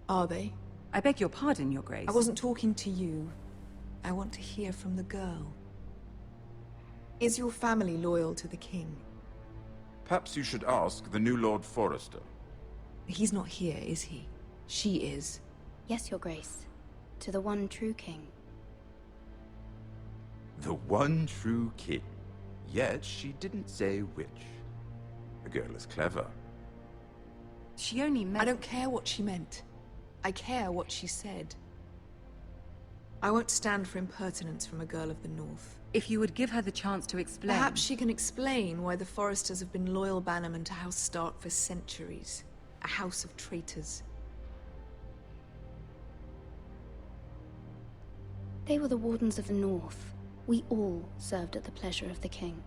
Are they? I beg your pardon, Your Grace. I wasn't talking to you. I want to hear from the girl. Is your family loyal to the king? Perhaps you should ask the new Lord Forrester. He's not here, is he? She is. Yes, Your Grace. To the one true king. The one true king. Yet she didn't say which. The girl is clever. She only meant... I don't care what she meant. I care what she said. I won't stand for impertinence from a girl of the North. If you would give her the chance to explain... Perhaps she can explain why the Forresters have been loyal bannermen to House Stark for centuries. A house of traitors. They were the Wardens of the North. We all served at the pleasure of the king.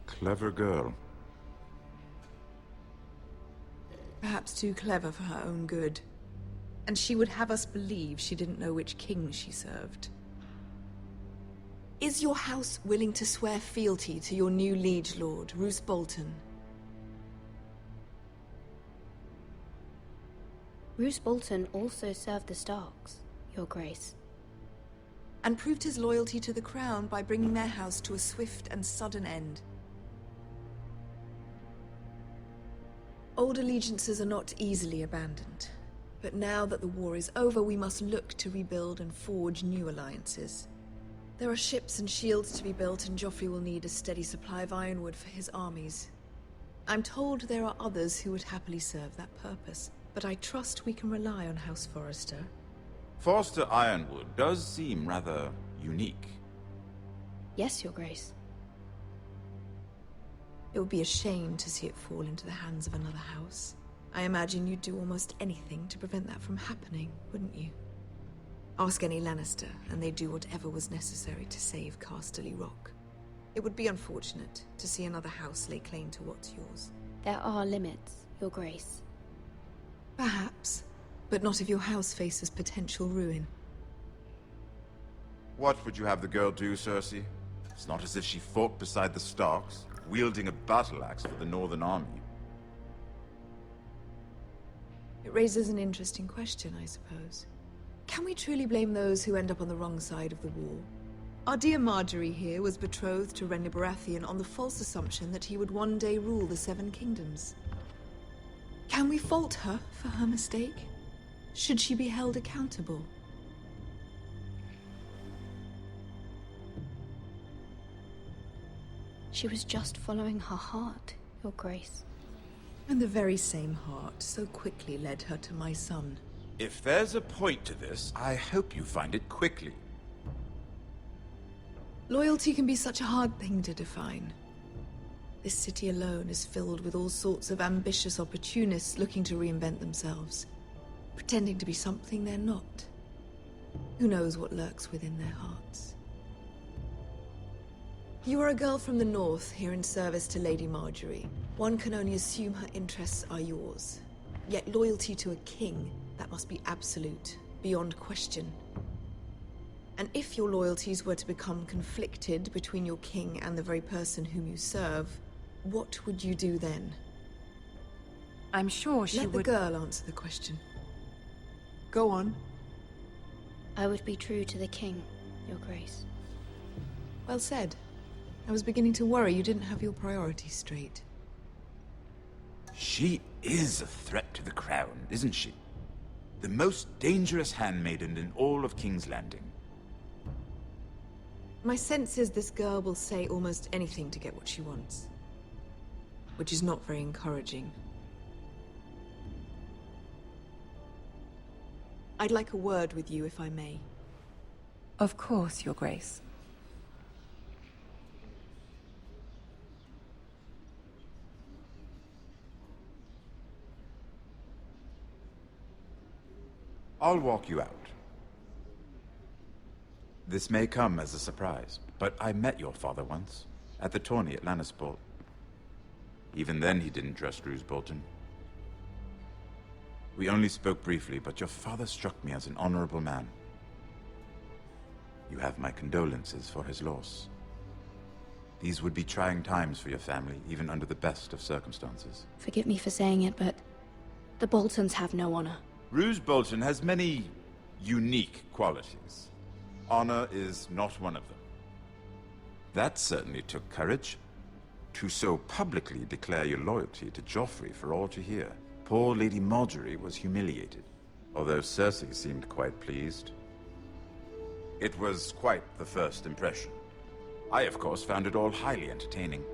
Clever girl. Perhaps too clever for her own good. And she would have us believe she didn't know which king she served. Is your house willing to swear fealty to your new liege lord, Roose Bolton? Roose Bolton also served the Starks, Your Grace. And proved his loyalty to the crown by bringing their house to a swift and sudden end. Old allegiances are not easily abandoned. But now that the war is over, we must look to rebuild and forge new alliances. There are ships and shields to be built, and Joffrey will need a steady supply of ironwood for his armies. I'm told there are others who would happily serve that purpose, but I trust we can rely on House Forrester. Forster Ironwood does seem rather unique. Yes, Your Grace. It would be a shame to see it fall into the hands of another house. I imagine you'd do almost anything to prevent that from happening, wouldn't you? Ask any Lannister, and they'd do whatever was necessary to save Casterly Rock. It would be unfortunate to see another house lay claim to what's yours. There are limits, Your Grace. Perhaps, but not if your house faces potential ruin. What would you have the girl do, Cersei? It's not as if she fought beside the Starks, wielding a battle axe for the Northern Army. It raises an interesting question, I suppose. Can we truly blame those who end up on the wrong side of the war? Our dear Marjorie here was betrothed to Renly Baratheon on the false assumption that he would one day rule the Seven Kingdoms. Can we fault her for her mistake? Should she be held accountable? She was just following her heart, Your Grace. And the very same heart so quickly led her to my son. If there's a point to this, I hope you find it quickly. Loyalty can be such a hard thing to define. This city alone is filled with all sorts of ambitious opportunists looking to reinvent themselves, pretending to be something they're not. Who knows what lurks within their hearts? You are a girl from the north, here in service to Lady Marjorie. One can only assume her interests are yours. Yet loyalty to a king, that must be absolute, beyond question. And if your loyalties were to become conflicted between your king and the very person whom you serve, what would you do then? I'm sure she would... Let the girl answer the question. Go on. I would be true to the king, Your Grace. Well said. I was beginning to worry you didn't have your priorities straight. She is a threat to the crown, isn't she? The most dangerous handmaiden in all of King's Landing. My sense is this girl will say almost anything to get what she wants. Which is not very encouraging. I'd like a word with you, if I may. Of course, Your Grace. I'll walk you out. This may come as a surprise, but I met your father once, at the tourney at Lannisport. Even then he didn't trust Roose Bolton. We only spoke briefly, but your father struck me as an honorable man. You have my condolences for his loss. These would be trying times for your family, even under the best of circumstances. Forgive me for saying it, but the Boltons have no honor. Roose Bolton has many unique qualities. Honor is not one of them. That certainly took courage. To so publicly declare your loyalty to Joffrey for all to hear. Poor Lady Marjorie was humiliated, although Cersei seemed quite pleased. It was quite the first impression. I, of course, found it all highly entertaining.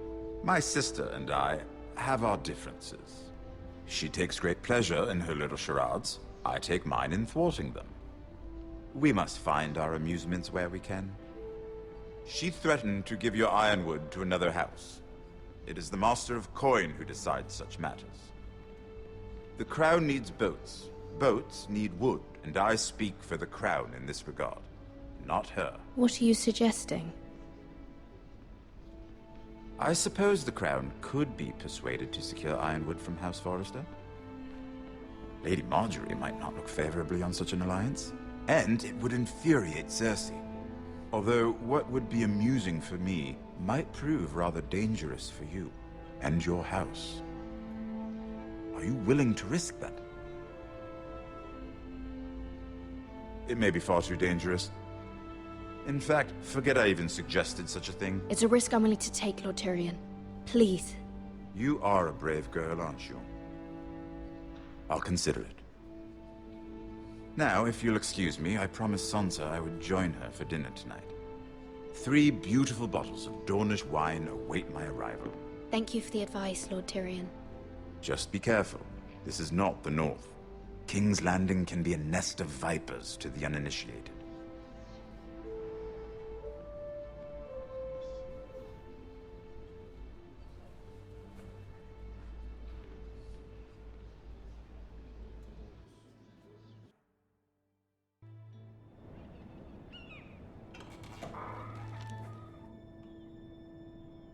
My sister and I have our differences. She takes great pleasure in her little charades. I take mine in thwarting them. We must find our amusements where we can. She threatened to give your ironwood to another house. It is the Master of Coin who decides such matters. The Crown needs boats. Boats need wood, and I speak for the Crown in this regard, not her. What are you suggesting? I suppose the Crown could be persuaded to secure ironwood from House Forrester. Lady Marjorie might not look favorably on such an alliance, and it would infuriate Cersei. Although what would be amusing for me might prove rather dangerous for you and your house. Are you willing to risk that? It may be far too dangerous. In fact, forget I even suggested such a thing. It's a risk I'm willing to take, Lord Tyrion. Please. You are a brave girl, aren't you? I'll consider it. Now, if you'll excuse me, I promised Sansa I would join her for dinner tonight. 3 beautiful bottles of Dornish wine await my arrival. Thank you for the advice, Lord Tyrion. Just be careful. This is not the North. King's Landing can be a nest of vipers to the uninitiated.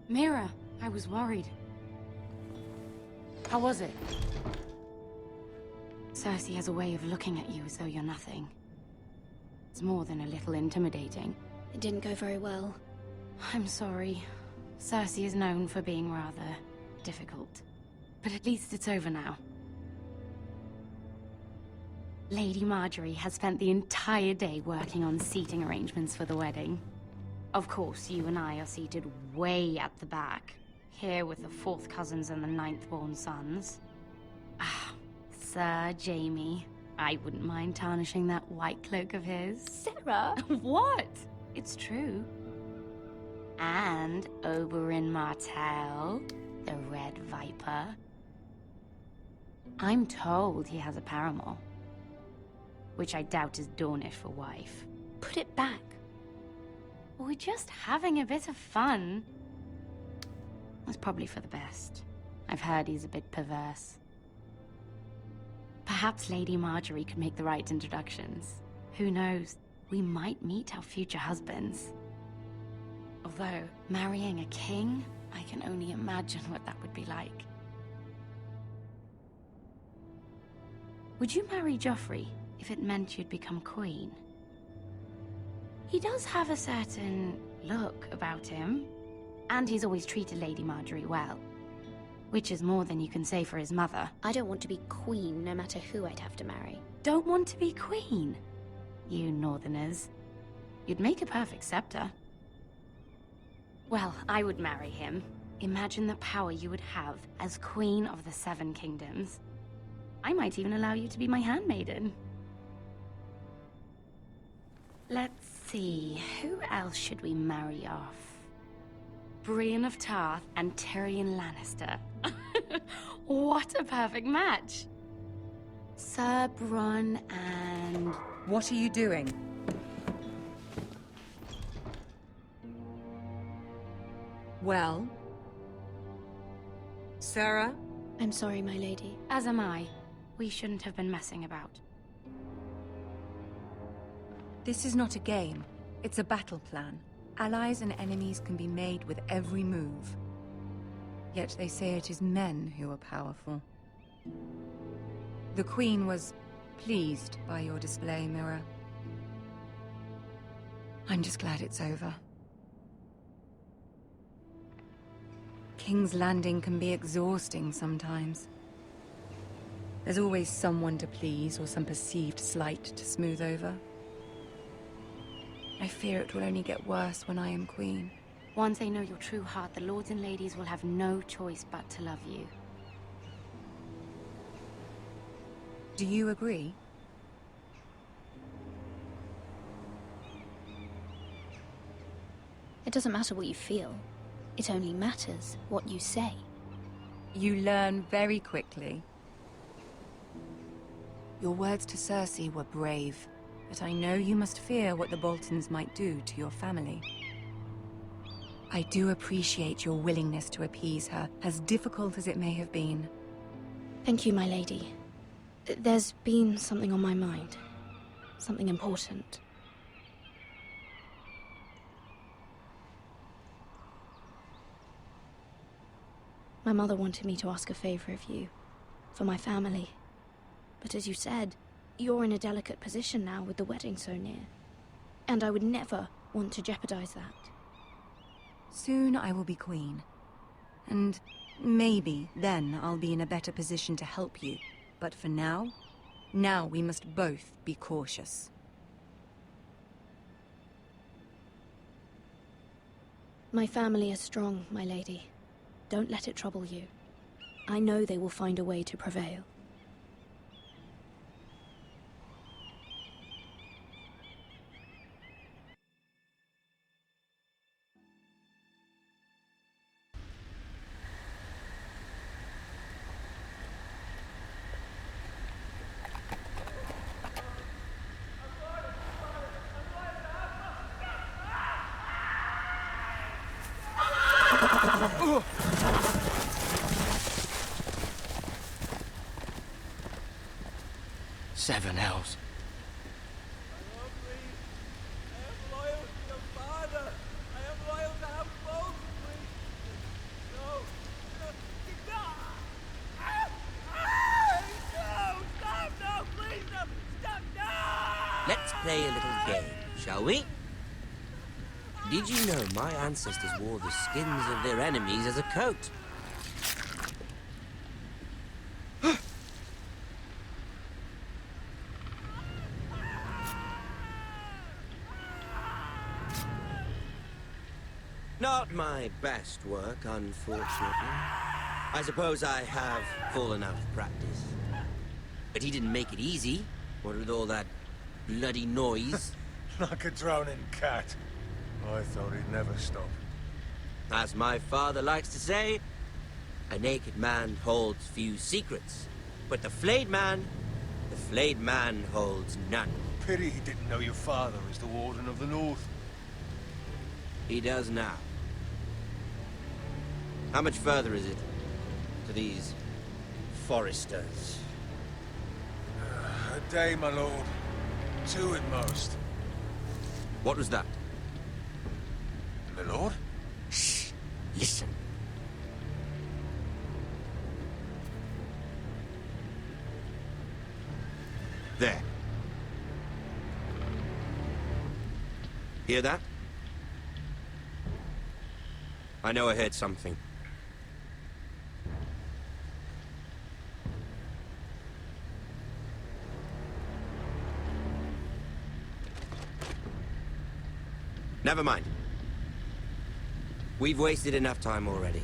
Mira, I was worried. How was it? Cersei has a way of looking at you as though you're nothing. It's more than a little intimidating. It didn't go very well. I'm sorry. Cersei is known for being rather difficult. But at least it's over now. Lady Margaery has spent the entire day working on seating arrangements for the wedding. Of course, you and I are seated way at the back, here with the 4th cousins and the 9th-born sons. Ah, Sir Jaime. I wouldn't mind tarnishing that white cloak of his. Sarah! What? It's true. And Oberyn Martell, the Red Viper. I'm told he has a paramour, which I doubt is Dornish for wife. Put it back. We're just having a bit of fun. That's probably for the best. I've heard he's a bit perverse. Perhaps Lady Margaery could make the right introductions. Who knows? We might meet our future husbands. Although, marrying a king, I can only imagine what that would be like. Would you marry Joffrey if it meant you'd become queen? He does have a certain look about him, and he's always treated Lady Margaery well. Which is more than you can say for his mother. I don't want to be queen, no matter who I'd have to marry. Don't want to be queen? You northerners. You'd make a perfect scepter. Well, I would marry him. Imagine the power you would have as Queen of the 7 Kingdoms. I might even allow you to be my handmaiden. Let's see, who else should we marry off? Brienne of Tarth and Tyrion Lannister. What a perfect match! Sir Bronn and... What are you doing? Well? Sarah? I'm sorry, my lady. As am I. We shouldn't have been messing about. This is not a game. It's a battle plan. Allies and enemies can be made with every move. Yet they say it is men who are powerful. The Queen was pleased by your display, Mira. I'm just glad it's over. King's Landing can be exhausting sometimes. There's always someone to please or some perceived slight to smooth over. I fear it will only get worse when I am queen. Once they know your true heart, the lords and ladies will have no choice but to love you. Do you agree? It doesn't matter what you feel. It only matters what you say. You learn very quickly. Your words to Cersei were brave, but I know you must fear what the Boltons might do to your family. I do appreciate your willingness to appease her, as difficult as it may have been. Thank you, my lady. There's been something on my mind. Something important. My mother wanted me to ask a favor of you, for my family. But as you said, you're in a delicate position now with the wedding so near. And I would never want to jeopardize that. Soon I will be queen. And maybe then I'll be in a better position to help you. But for now we must both be cautious. My family is strong, my lady. Don't let it trouble you. I know they will find a way to prevail. Seven hells. Let's play a little game, shall we? Did you know my ancestors wore the skins of their enemies as a coat? Not my best work, unfortunately. I suppose I have fallen out of practice. But he didn't make it easy, what with all that bloody noise. Like a droning cat. I thought he'd never stop. As my father likes to say, a naked man holds few secrets. But the flayed man holds none. Pity he didn't know your father is the Warden of the North. He does now. How much further is it to these foresters? A day, my lord. 2 at most. What was that? My lord? Shh! Listen. There. Hear that? I know I heard something. Never mind. We've wasted enough time already.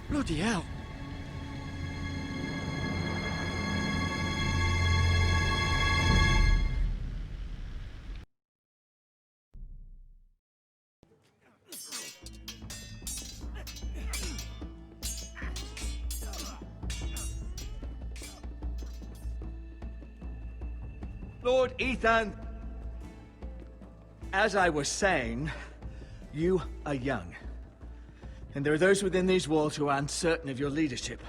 Bloody hell. Lord Ethan, as I was saying, you are young. And there are those within these walls who are uncertain of your leadership.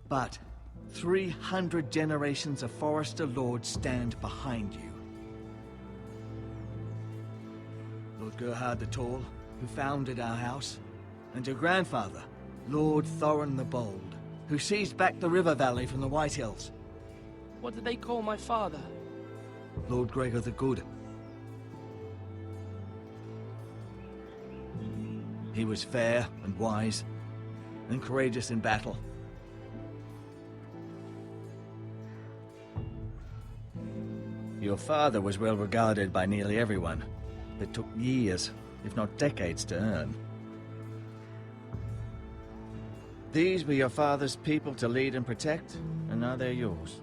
But 300 generations of Forester Lords stand behind you. Lord Gerhard the Tall, who founded our house, and your grandfather, Lord Thorin the Bold, who seized back the river valley from the White Hills. What did they call my father? Lord Gregor the Good. He was fair and wise, and courageous in battle. Your father was well regarded by nearly everyone, but took years, if not decades, to earn. These were your father's people to lead and protect, and now they're yours.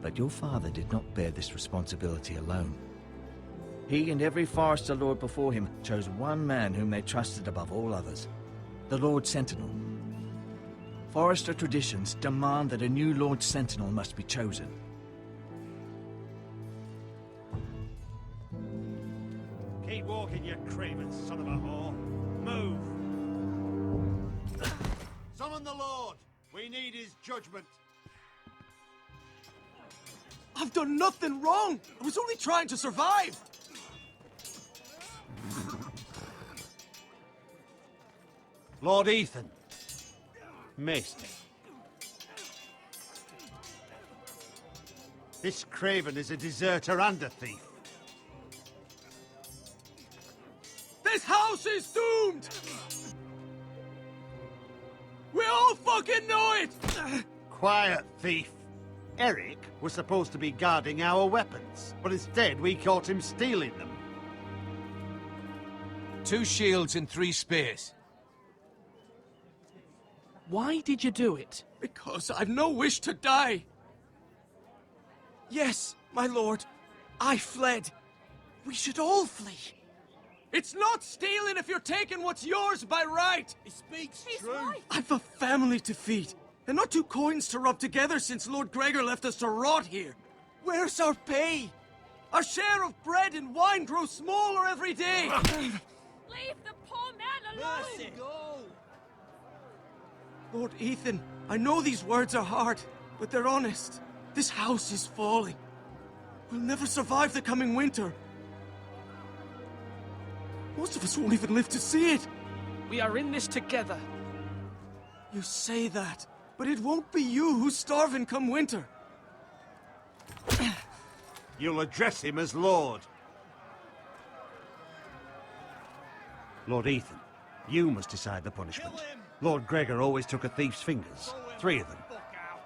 But your father did not bear this responsibility alone. He and every Forester Lord before him chose one man whom they trusted above all others, the Lord Sentinel. Forester traditions demand that a new Lord Sentinel must be chosen. in, you craven son of a whore. Move! Summon the Lord! We need his judgment. I've done nothing wrong! I was only trying to survive! Lord Ethan. Maester. This craven is a deserter and a thief. This house is doomed! We all fucking know it! Quiet, thief. Eric was supposed to be guarding our weapons, but instead we caught him stealing them. 2 shields and 3 spears. Why did you do it? Because I've no wish to die. Yes, my lord. I fled. We should all flee. It's not stealing if you're taking what's yours by right. He speaks true. Right. I've a family to feed, and not 2 coins to rub together since Lord Gregor left us to rot here. Where's our pay? Our share of bread and wine grows smaller every day. Leave the poor man alone! Mercy, go! Lord Ethan, I know these words are hard, but they're honest. This house is falling. We'll never survive the coming winter. Most of us won't even live to see it. We are in this together. You say that, but it won't be you who's starving come winter. You'll address him as Lord. Lord Ethan, you must decide the punishment. Lord Gregor always took a thief's fingers. 3 of them.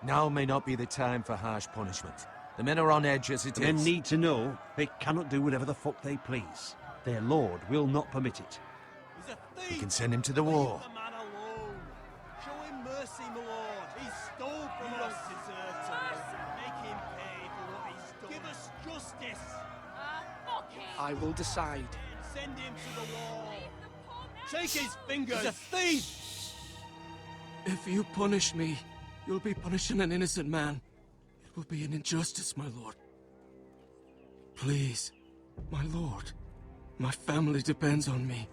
Now may not be the time for harsh punishment. The men are on edge as it is. Men need to know they cannot do whatever the fuck they please. Their lord will not permit it. He's a thief! We can send him to the war. Leave the man alone. Show him mercy, my lord. He stole from us. Make him pay for what he's done. Give us justice. Fuck him! I will decide. Send him to the wall. Take his fingers. He's a thief. If you punish me, you'll be punishing an innocent man. It will be an injustice, my lord. Please, my lord. My family depends on me.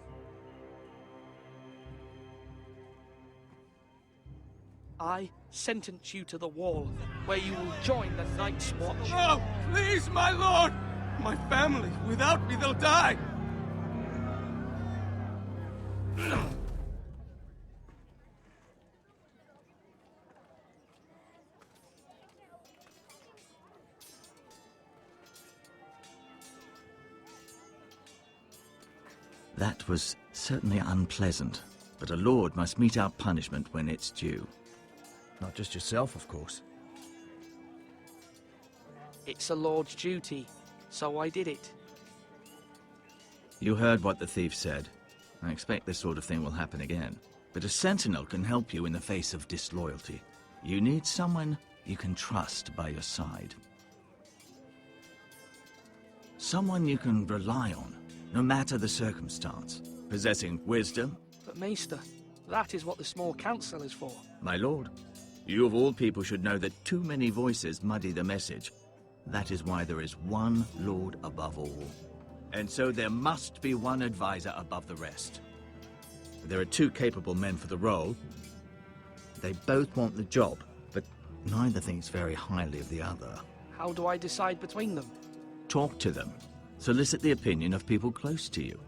I sentence you to the wall, where you will join the Night's Watch. No! Please, my lord! My family, without me, they'll die! That was certainly unpleasant, but a lord must mete out punishment when it's due. Not just yourself, of course. It's a lord's duty, so I did it. You heard what the thief said. I expect this sort of thing will happen again. But a sentinel can help you in the face of disloyalty. You need someone you can trust by your side. Someone you can rely on, no matter the circumstance. Possessing wisdom. But Maester, that is what the small council is for. My lord, you of all people should know that too many voices muddy the message. That is why there is one lord above all. And so there must be one advisor above the rest. There are 2 capable men for the role. They both want the job, but neither thinks very highly of the other. How do I decide between them? Talk to them. Solicit the opinion of people close to you.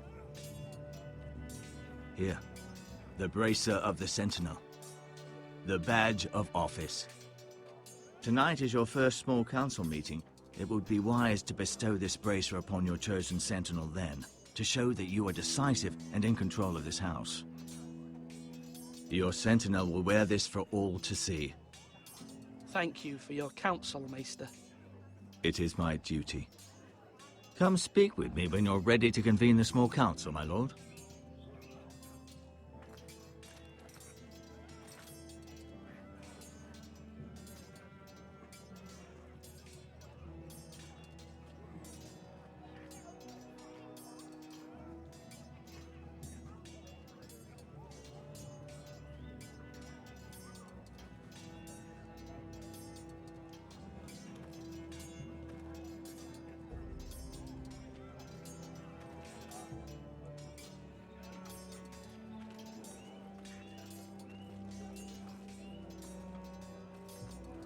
Here, the bracer of the Sentinel. The badge of office. Tonight is your first small council meeting. It would be wise to bestow this bracer upon your chosen sentinel then, to show that you are decisive and in control of this house. Your sentinel will wear this for all to see. Thank you for your counsel, Maester. It is my duty. Come speak with me when you're ready to convene the small council, my lord.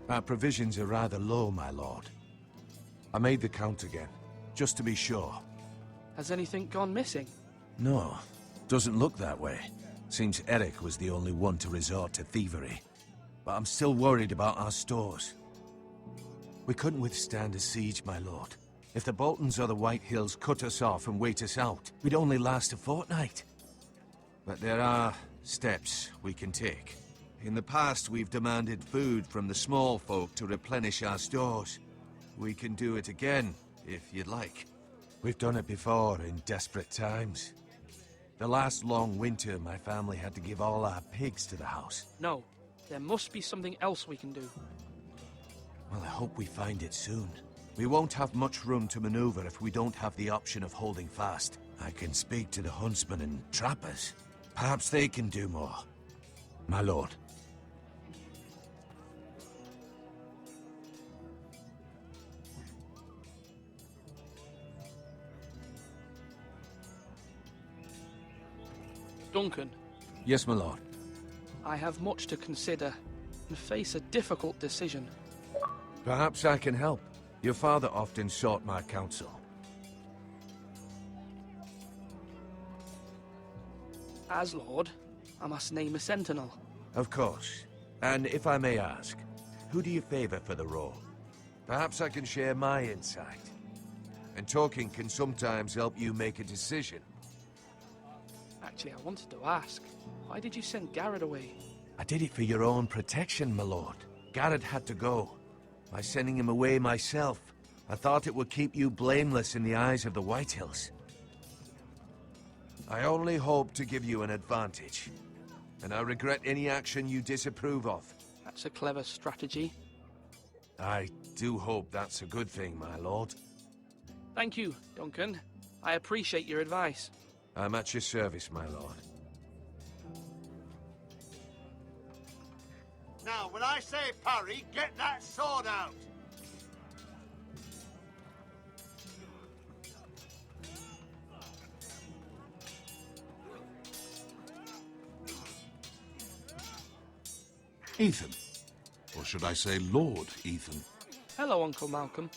Our provisions are rather low, my lord. I made the count again, just to be sure. Has anything gone missing? No, doesn't look that way. Seems Eric was the only one to resort to thievery. But I'm still worried about our stores. We couldn't withstand a siege, my lord. If the Boltons or the White Hills cut us off and wait us out, we'd only last a fortnight. But there are steps we can take. In the past, we've demanded food from the small folk to replenish our stores. We can do it again, if you'd like. We've done it before in desperate times. The last long winter, my family had to give all our pigs to the house. No, there must be something else we can do. Well, I hope we find it soon. We won't have much room to maneuver if we don't have the option of holding fast. I can speak to the huntsmen and trappers. Perhaps they can do more. My lord. Duncan. Yes, my lord. I have much to consider and face a difficult decision. Perhaps I can help. Your father often sought my counsel. As Lord, I must name a sentinel. Of course. And if I may ask, who do you favor for the role? Perhaps I can share my insight. And talking can sometimes help you make a decision. Actually, I wanted to ask, why did you send Garrett away? I did it for your own protection, my lord. Garrett had to go. By sending him away myself, I thought it would keep you blameless in the eyes of the White Hills. I only hope to give you an advantage, and I regret any action you disapprove of. That's a clever strategy. I do hope that's a good thing, my lord. Thank you, Duncan. I appreciate your advice. I'm at your service, my lord. Now, when I say parry, get that sword out! Ethan. Or should I say Lord Ethan? Hello, Uncle Malcolm.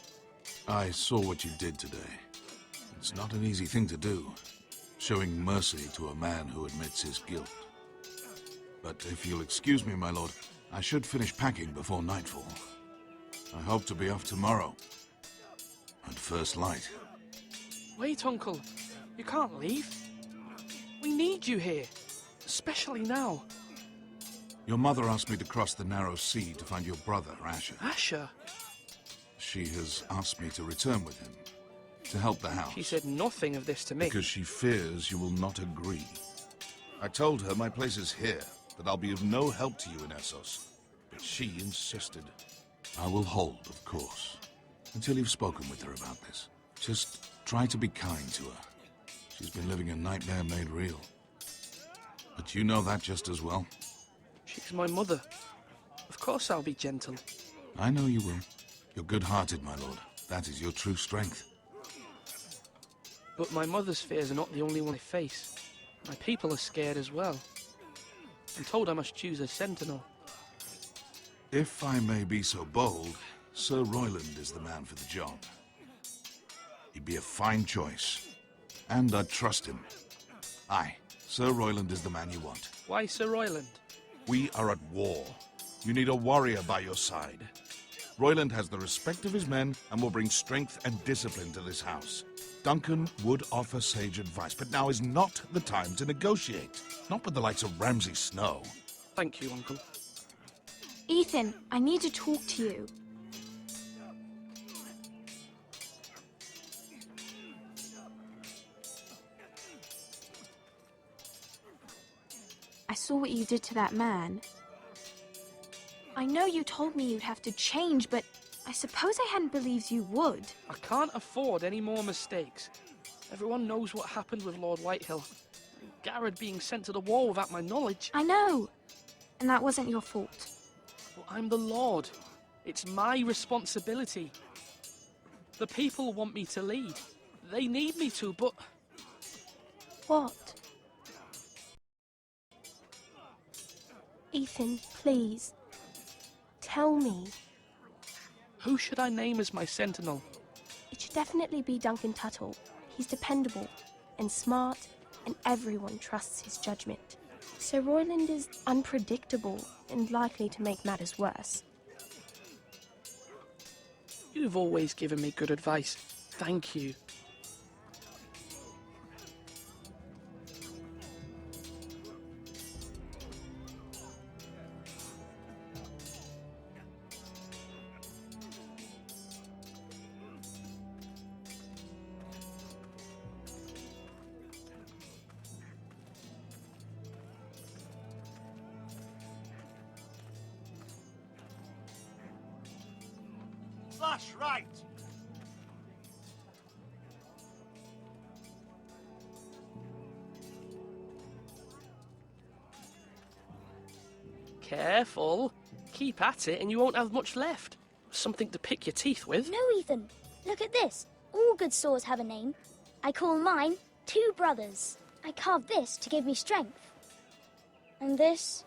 I saw what you did today. It's not an easy thing to do, showing mercy to a man who admits his guilt. But if you'll excuse me, my lord, I should finish packing before nightfall. I hope to be off tomorrow. At first light. Wait, Uncle. You can't leave. We need you here. Especially now. Your mother asked me to cross the narrow sea to find your brother, Asher. Asher? She has asked me to return with him, to help the house. She said nothing of this to me. Because she fears you will not agree. I told her my place is here, that I'll be of no help to you in Essos. But she insisted. I will hold, of course, until you've spoken with her about this. Just try to be kind to her. She's been living a nightmare made real. But you know that just as well. She's my mother. Of course I'll be gentle. I know you will. You're good-hearted, my lord. That is your true strength. But my mother's fears are not the only one I face. My people are scared as well. I'm told I must choose a sentinel. If I may be so bold, Sir Royland is the man for the job. He'd be a fine choice. And I'd trust him. Aye, Sir Royland is the man you want. Why Sir Royland? We are at war. You need a warrior by your side. Royland has the respect of his men and will bring strength and discipline to this house. Duncan would offer sage advice, but now is not the time to negotiate. Not with the likes of Ramsay Snow. Thank you, Uncle. Ethan, I need to talk to you. I saw what you did to that man. I know you told me you'd have to change, but I suppose I hadn't believed you would. I can't afford any more mistakes. Everyone knows what happened with Lord Whitehill. Garrett being sent to the war without my knowledge. I know. And that wasn't your fault. Well, I'm the Lord. It's my responsibility. The people want me to lead. They need me to, but... What? Ethan, please. Tell me. Who should I name as my sentinel? It should definitely be Duncan Tuttle. He's dependable and smart, and everyone trusts his judgment. Sir Royland is unpredictable and likely to make matters worse. You've always given me good advice. Thank you. Slash right! Careful. Keep at it and you won't have much left. Something to pick your teeth with. No, Ethan. Look at this. All good swords have a name. I call mine Two Brothers. I carved this to give me strength. And this,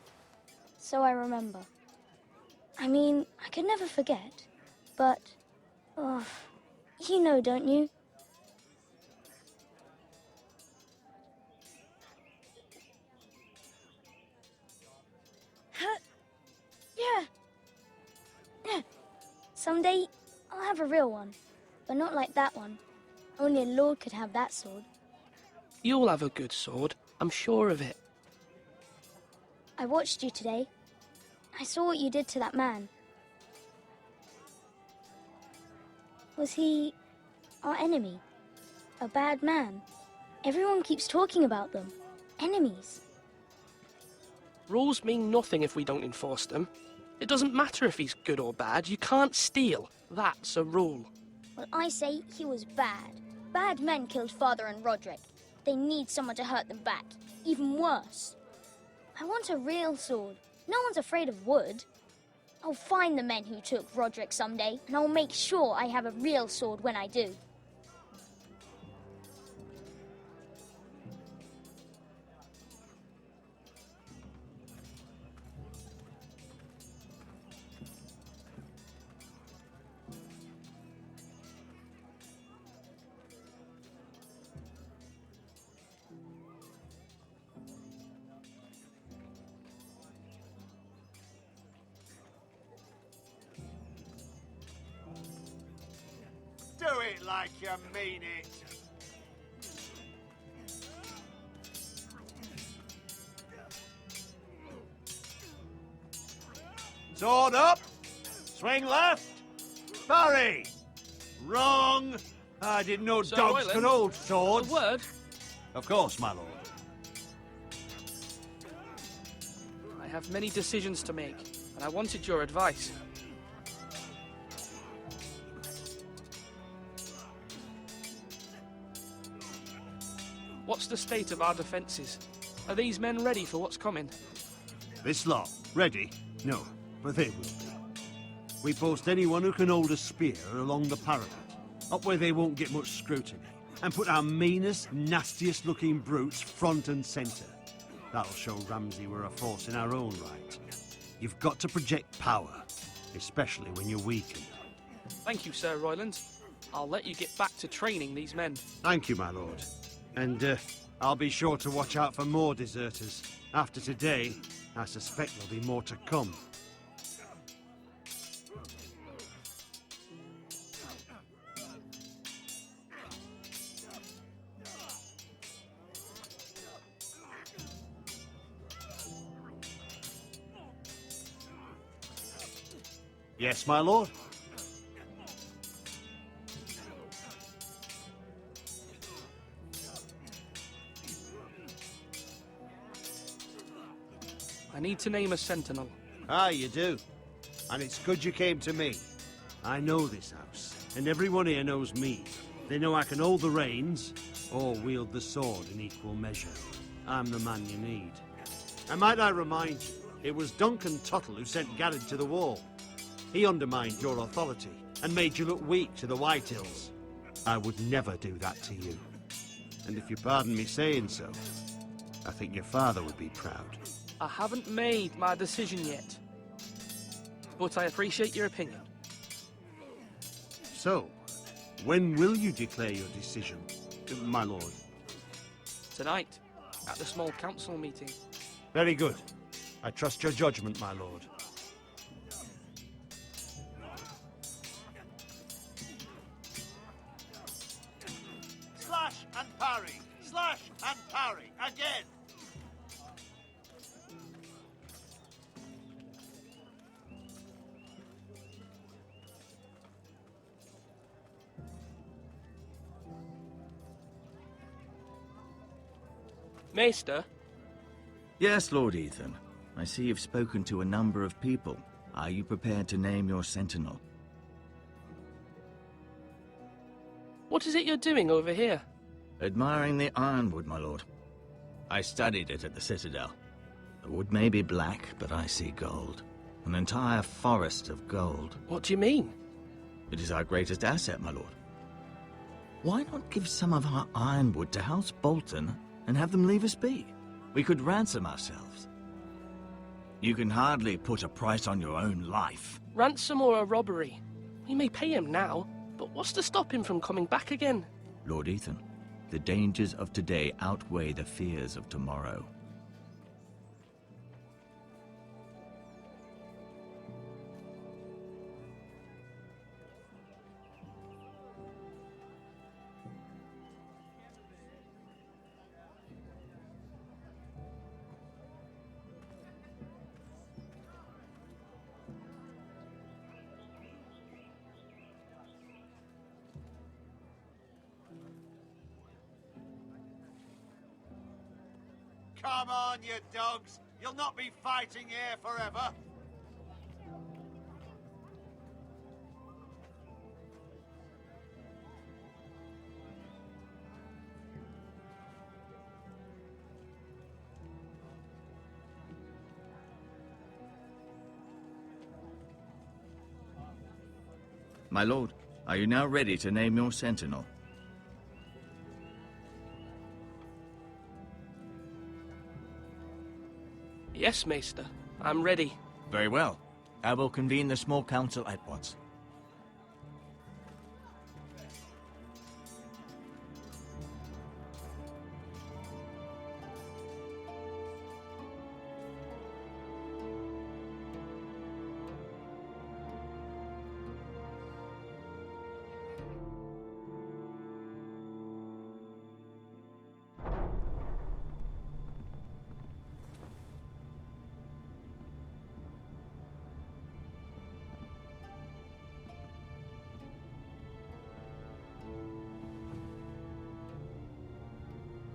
so I remember. I mean, I could never forget. But, oh, you know, don't you? Yeah. Someday, I'll have a real one. But not like that one. Only a lord could have that sword. You'll have a good sword. I'm sure of it. I watched you today. I saw what you did to that man. Was he our enemy? A bad man? Everyone keeps talking about them. Enemies. Rules mean nothing if we don't enforce them. It doesn't matter if he's good or bad. You can't steal. That's a rule. Well, I say he was bad. Bad men killed Father and Roderick. They need someone to hurt them back. Even worse. I want a real sword. No one's afraid of wood. I'll find the men who took Roderick someday, and I'll make sure I have a real sword when I do. Do it like you mean it. Sword up. Swing left. Parry. Wrong. I didn't know Sir dogs Royland, could hold swords. A word? Of course, my lord. I have many decisions to make, and I wanted your advice. What's the state of our defences? Are these men ready for what's coming? This lot, ready? No, but they will be. We post anyone who can hold a spear along the parapet, up where they won't get much scrutiny, and put our meanest, nastiest looking brutes front and centre. That'll show Ramsay we're a force in our own right. You've got to project power, especially when you're weakened. Thank you, Sir Royland. I'll let you get back to training these men. Thank you, my lord. And I'll be sure to watch out for more deserters. After today, I suspect there'll be more to come. Yes, my lord? I need to name a sentinel. Ah, you do. And it's good you came to me. I know this house, and everyone here knows me. They know I can hold the reins, or wield the sword in equal measure. I'm the man you need. And might I remind you, it was Duncan Tuttle who sent Garrett to the wall. He undermined your authority, and made you look weak to the Whitehills. I would never do that to you. And if you pardon me saying so, I think your father would be proud. I haven't made my decision yet, but I appreciate your opinion. So, when will you declare your decision, my lord? Tonight, at the small council meeting. Very good. I trust your judgment, my lord. Slash and parry! Slash and parry! Again! Maester? Yes, Lord Ethan. I see you've spoken to a number of people. Are you prepared to name your sentinel? What is it you're doing over here? Admiring the ironwood, my lord. I studied it at the Citadel. The wood may be black, but I see gold. An entire forest of gold. What do you mean? It is our greatest asset, my lord. Why not give some of our ironwood to House Bolton and have them leave us be? We could ransom ourselves. You can hardly put a price on your own life. Ransom or a robbery? We may pay him now, but what's to stop him from coming back again? Lord Ethan, the dangers of today outweigh the fears of tomorrow. Come on, you dogs! You'll not be fighting here forever! My lord, are you now ready to name your sentinel? Yes, Maester. I'm ready. Very well. I will convene the small council at once.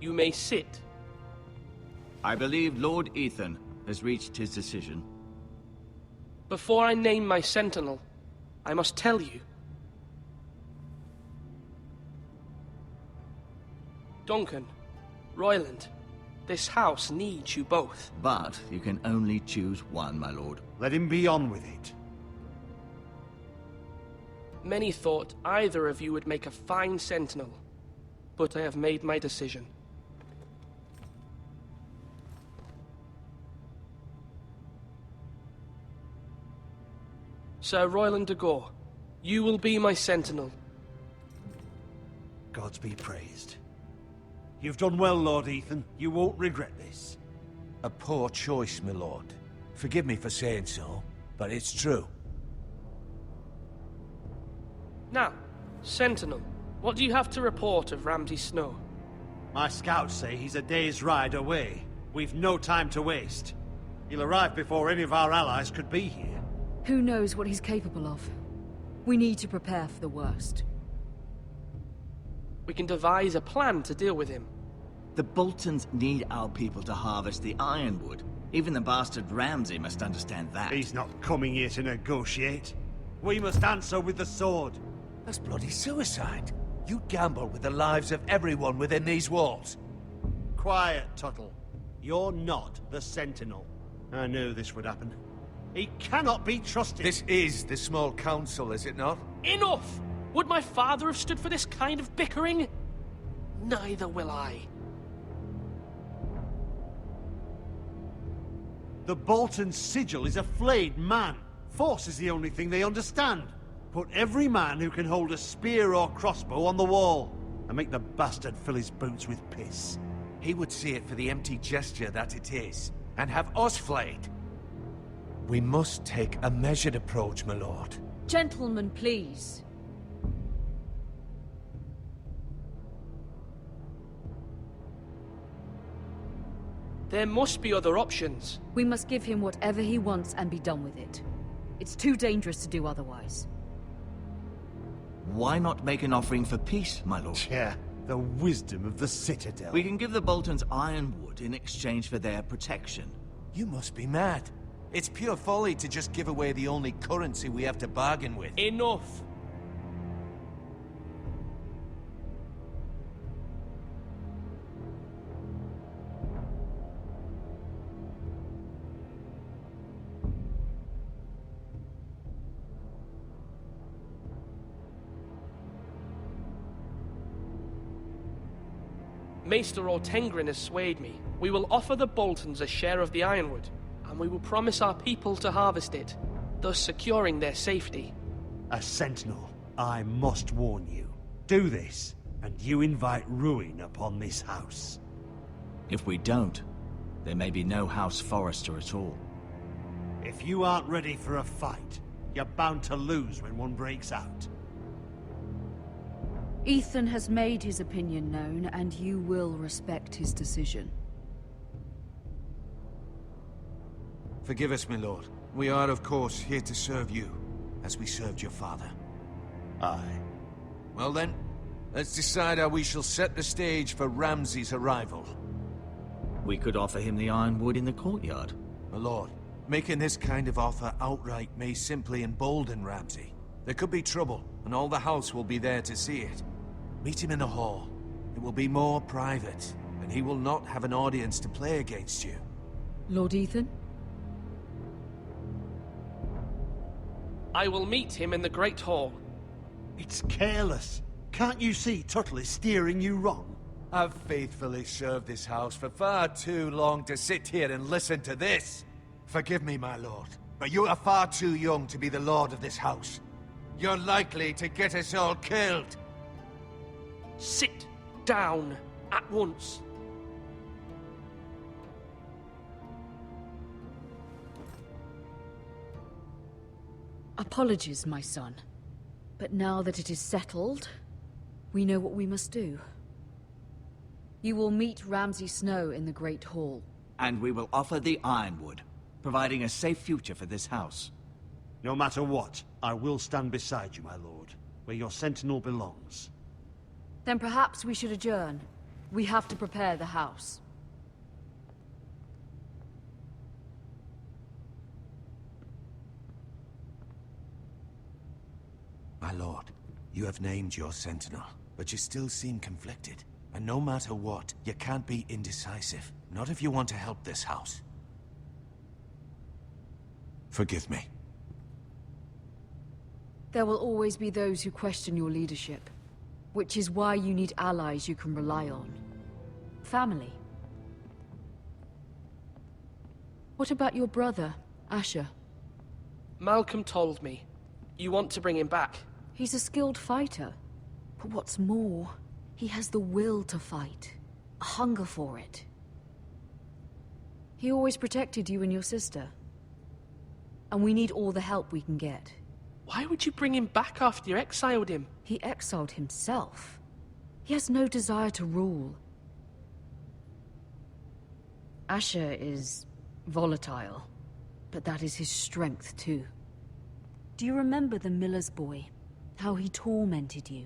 You may sit. I believe Lord Ethan has reached his decision. Before I name my sentinel, I must tell you. Duncan, Royland, this house needs you both. But you can only choose one, my lord. Let him be on with it. Many thought either of you would make a fine sentinel, but I have made my decision. Sir Royland de Gore, you will be my sentinel. Gods be praised. You've done well, Lord Ethan. You won't regret this. A poor choice, my lord. Forgive me for saying so, but it's true. Now, Sentinel, what do you have to report of Ramsay Snow? My scouts say he's a day's ride away. We've no time to waste. He'll arrive before any of our allies could be here. Who knows what he's capable of? We need to prepare for the worst. We can devise a plan to deal with him. The Boltons need our people to harvest the ironwood. Even the bastard Ramsay must understand that. He's not coming here to negotiate. We must answer with the sword. That's bloody suicide. You gamble with the lives of everyone within these walls. Quiet, Tuttle. You're not the Sentinel. I knew this would happen. He cannot be trusted. This is the small council, is it not? Enough! Would my father have stood for this kind of bickering? Neither will I. The Bolton sigil is a flayed man. Force is the only thing they understand. Put every man who can hold a spear or crossbow on the wall, and make the bastard fill his boots with piss. He would see it for the empty gesture that it is, and have us flayed. We must take a measured approach, my lord. Gentlemen, please. There must be other options. We must give him whatever he wants and be done with it. It's too dangerous to do otherwise. Why not make an offering for peace, my lord? Yeah, the wisdom of the Citadel. We can give the Boltons ironwood in exchange for their protection. You must be mad. It's pure folly to just give away the only currency we have to bargain with. Enough! Maester Ortengrin has swayed me. We will offer the Boltons a share of the ironwood, and we will promise our people to harvest it, thus securing their safety. A sentinel, I must warn you. Do this, and you invite ruin upon this house. If we don't, there may be no House Forrester at all. If you aren't ready for a fight, you're bound to lose when one breaks out. Ethan has made his opinion known, and you will respect his decision. Forgive us, my lord. We are, of course, here to serve you, as we served your father. Aye. Well then, let's decide how we shall set the stage for Ramsay's arrival. We could offer him the ironwood in the courtyard. My lord, making this kind of offer outright may simply embolden Ramsay. There could be trouble, and all the house will be there to see it. Meet him in the hall. It will be more private, and he will not have an audience to play against you. Lord Ethan? I will meet him in the Great Hall. It's careless. Can't you see Tuttle is steering you wrong? I've faithfully served this house for far too long to sit here and listen to this. Forgive me, my lord, but you are far too young to be the lord of this house. You're likely to get us all killed. Sit down at once. Apologies, my son. But now that it is settled, we know what we must do. You will meet Ramsay Snow in the Great Hall. And we will offer the ironwood, providing a safe future for this house. No matter what, I will stand beside you, my lord, where your sentinel belongs. Then perhaps we should adjourn. We have to prepare the house. My lord, you have named your sentinel, but you still seem conflicted. And no matter what, you can't be indecisive. Not if you want to help this house. Forgive me. There will always be those who question your leadership, which is why you need allies you can rely on. Family. What about your brother, Asher? Malcolm told me. You want to bring him back. He's a skilled fighter. But what's more, he has the will to fight. A hunger for it. He always protected you and your sister. And we need all the help we can get. Why would you bring him back after you exiled him? He exiled himself. He has no desire to rule. Asher is volatile, but that is his strength too. Do you remember the miller's boy? How he tormented you?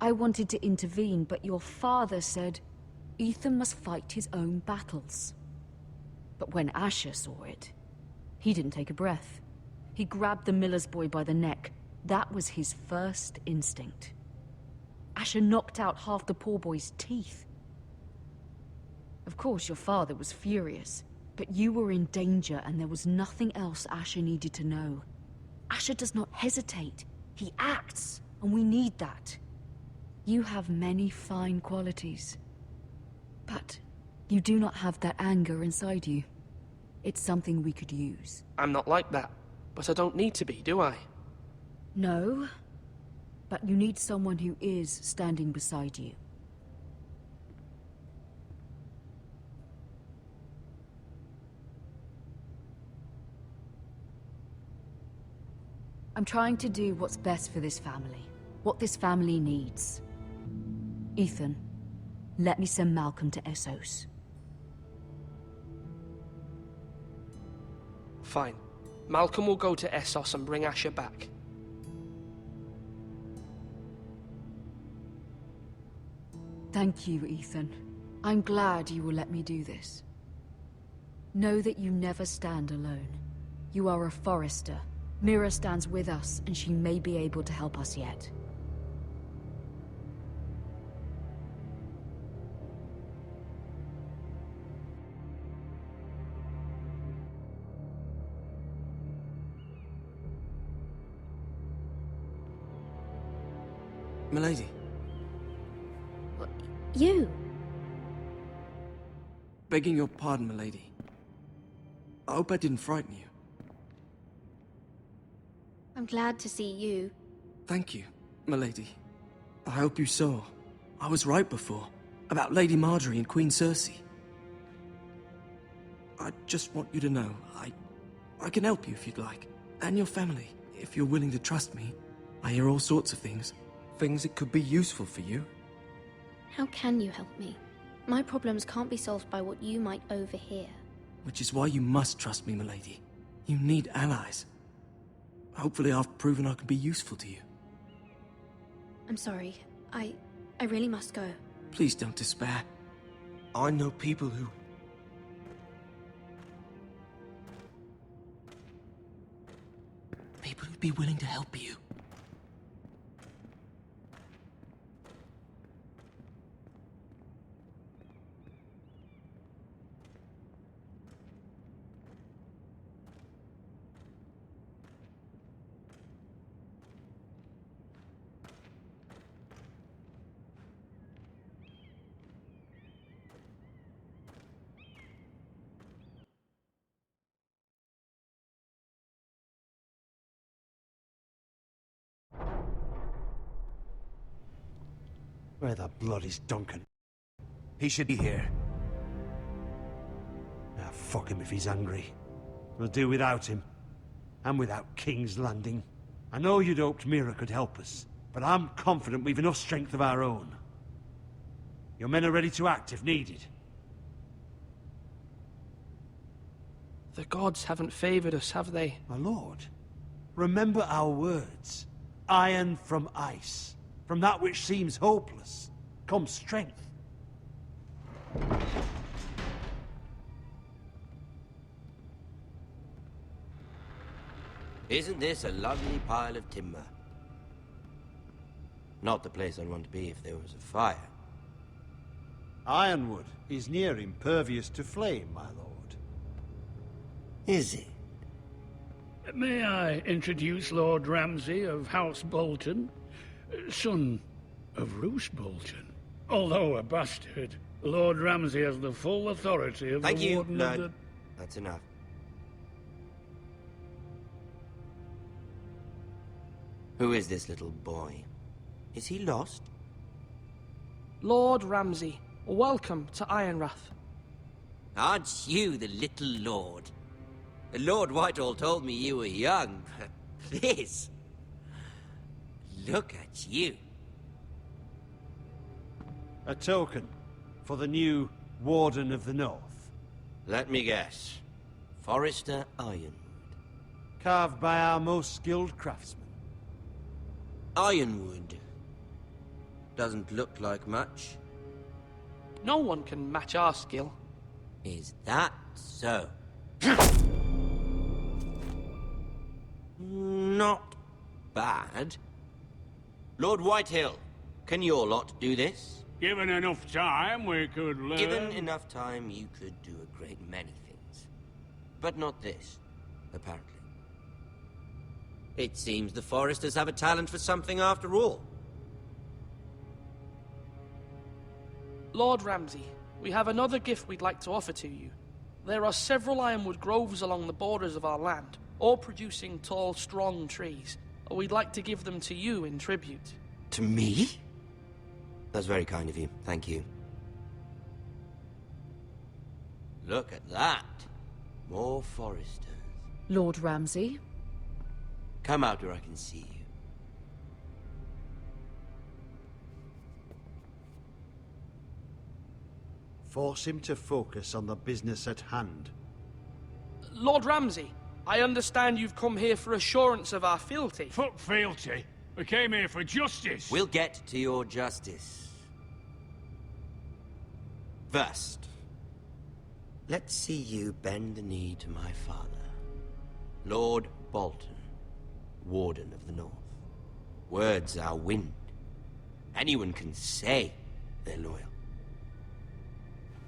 I wanted to intervene, but your father said Ethan must fight his own battles. But when Asher saw it, he didn't take a breath. He grabbed the miller's boy by the neck. That was his first instinct. Asher knocked out half the poor boy's teeth. Of course, your father was furious, but you were in danger and there was nothing else Asher needed to know. Asher does not hesitate. He acts, and we need that. You have many fine qualities, but you do not have that anger inside you. It's something we could use. I'm not like that, but I don't need to be, do I? No, but you need someone who is standing beside you. I'm trying to do what's best for this family. What this family needs. Ethan, let me send Malcolm to Essos. Fine. Malcolm will go to Essos and bring Asher back. Thank you, Ethan. I'm glad you will let me do this. Know that you never stand alone. You are a Forrester. Mira stands with us, and she may be able to help us yet. Milady. You? Begging your pardon, milady. I hope I didn't frighten you. I'm glad to see you. Thank you, milady. I hope you saw. I was right before. About Lady Marjorie and Queen Cersei. I just want you to know, I can help you if you'd like. And your family, if you're willing to trust me. I hear all sorts of things. Things that could be useful for you. How can you help me? My problems can't be solved by what you might overhear. Which is why you must trust me, milady. You need allies. Hopefully I've proven I can be useful to you. I'm sorry. I really must go. Please don't despair. I know people who... people who'd be willing to help you. Where the blood is Duncan? He should be here. Ah, fuck him if he's angry. We'll do without him. And without King's Landing. I know you'd hoped Mira could help us, but I'm confident we've enough strength of our own. Your men are ready to act if needed. The gods haven't favored us, have they? My lord, remember our words. Iron from ice. From that which seems hopeless comes strength. Isn't this a lovely pile of timber? Not the place I'd want to be if there was a fire. Ironwood is near impervious to flame, my lord. Is it? May I introduce Lord Ramsay of House Bolton, son of Roose Bolton. Although a bastard, Lord Ramsay has the full authority of the Warden of the... That's enough. Who is this little boy? Is he lost? Lord Ramsay, welcome to Ironrath. Aren't you the little lord? Lord Whitehall told me you were young, but this... Look at you. A token for the new Warden of the North. Let me guess. Forrester Ironwood. Carved by our most skilled craftsmen. Ironwood. Doesn't look like much. No one can match our skill. Is that so? Not bad. Lord Whitehill, can your lot do this? Given enough time, we could learn... Given enough time, you could do a great many things. But not this, apparently. It seems the Foresters have a talent for something after all. Lord Ramsay, we have another gift we'd like to offer to you. There are several ironwood groves along the borders of our land, all producing tall, strong trees. We'd like to give them to you in tribute. To me? That's very kind of you. Thank you. Look at that. More foresters. Lord Ramsay? Come out where I can see you. Force him to focus on the business at hand. Lord Ramsay, I understand you've come here for assurance of our fealty. Fuck fealty. We came here for justice. We'll get to your justice. First, let's see you bend the knee to my father, Lord Bolton, Warden of the North. Words are wind. Anyone can say they're loyal.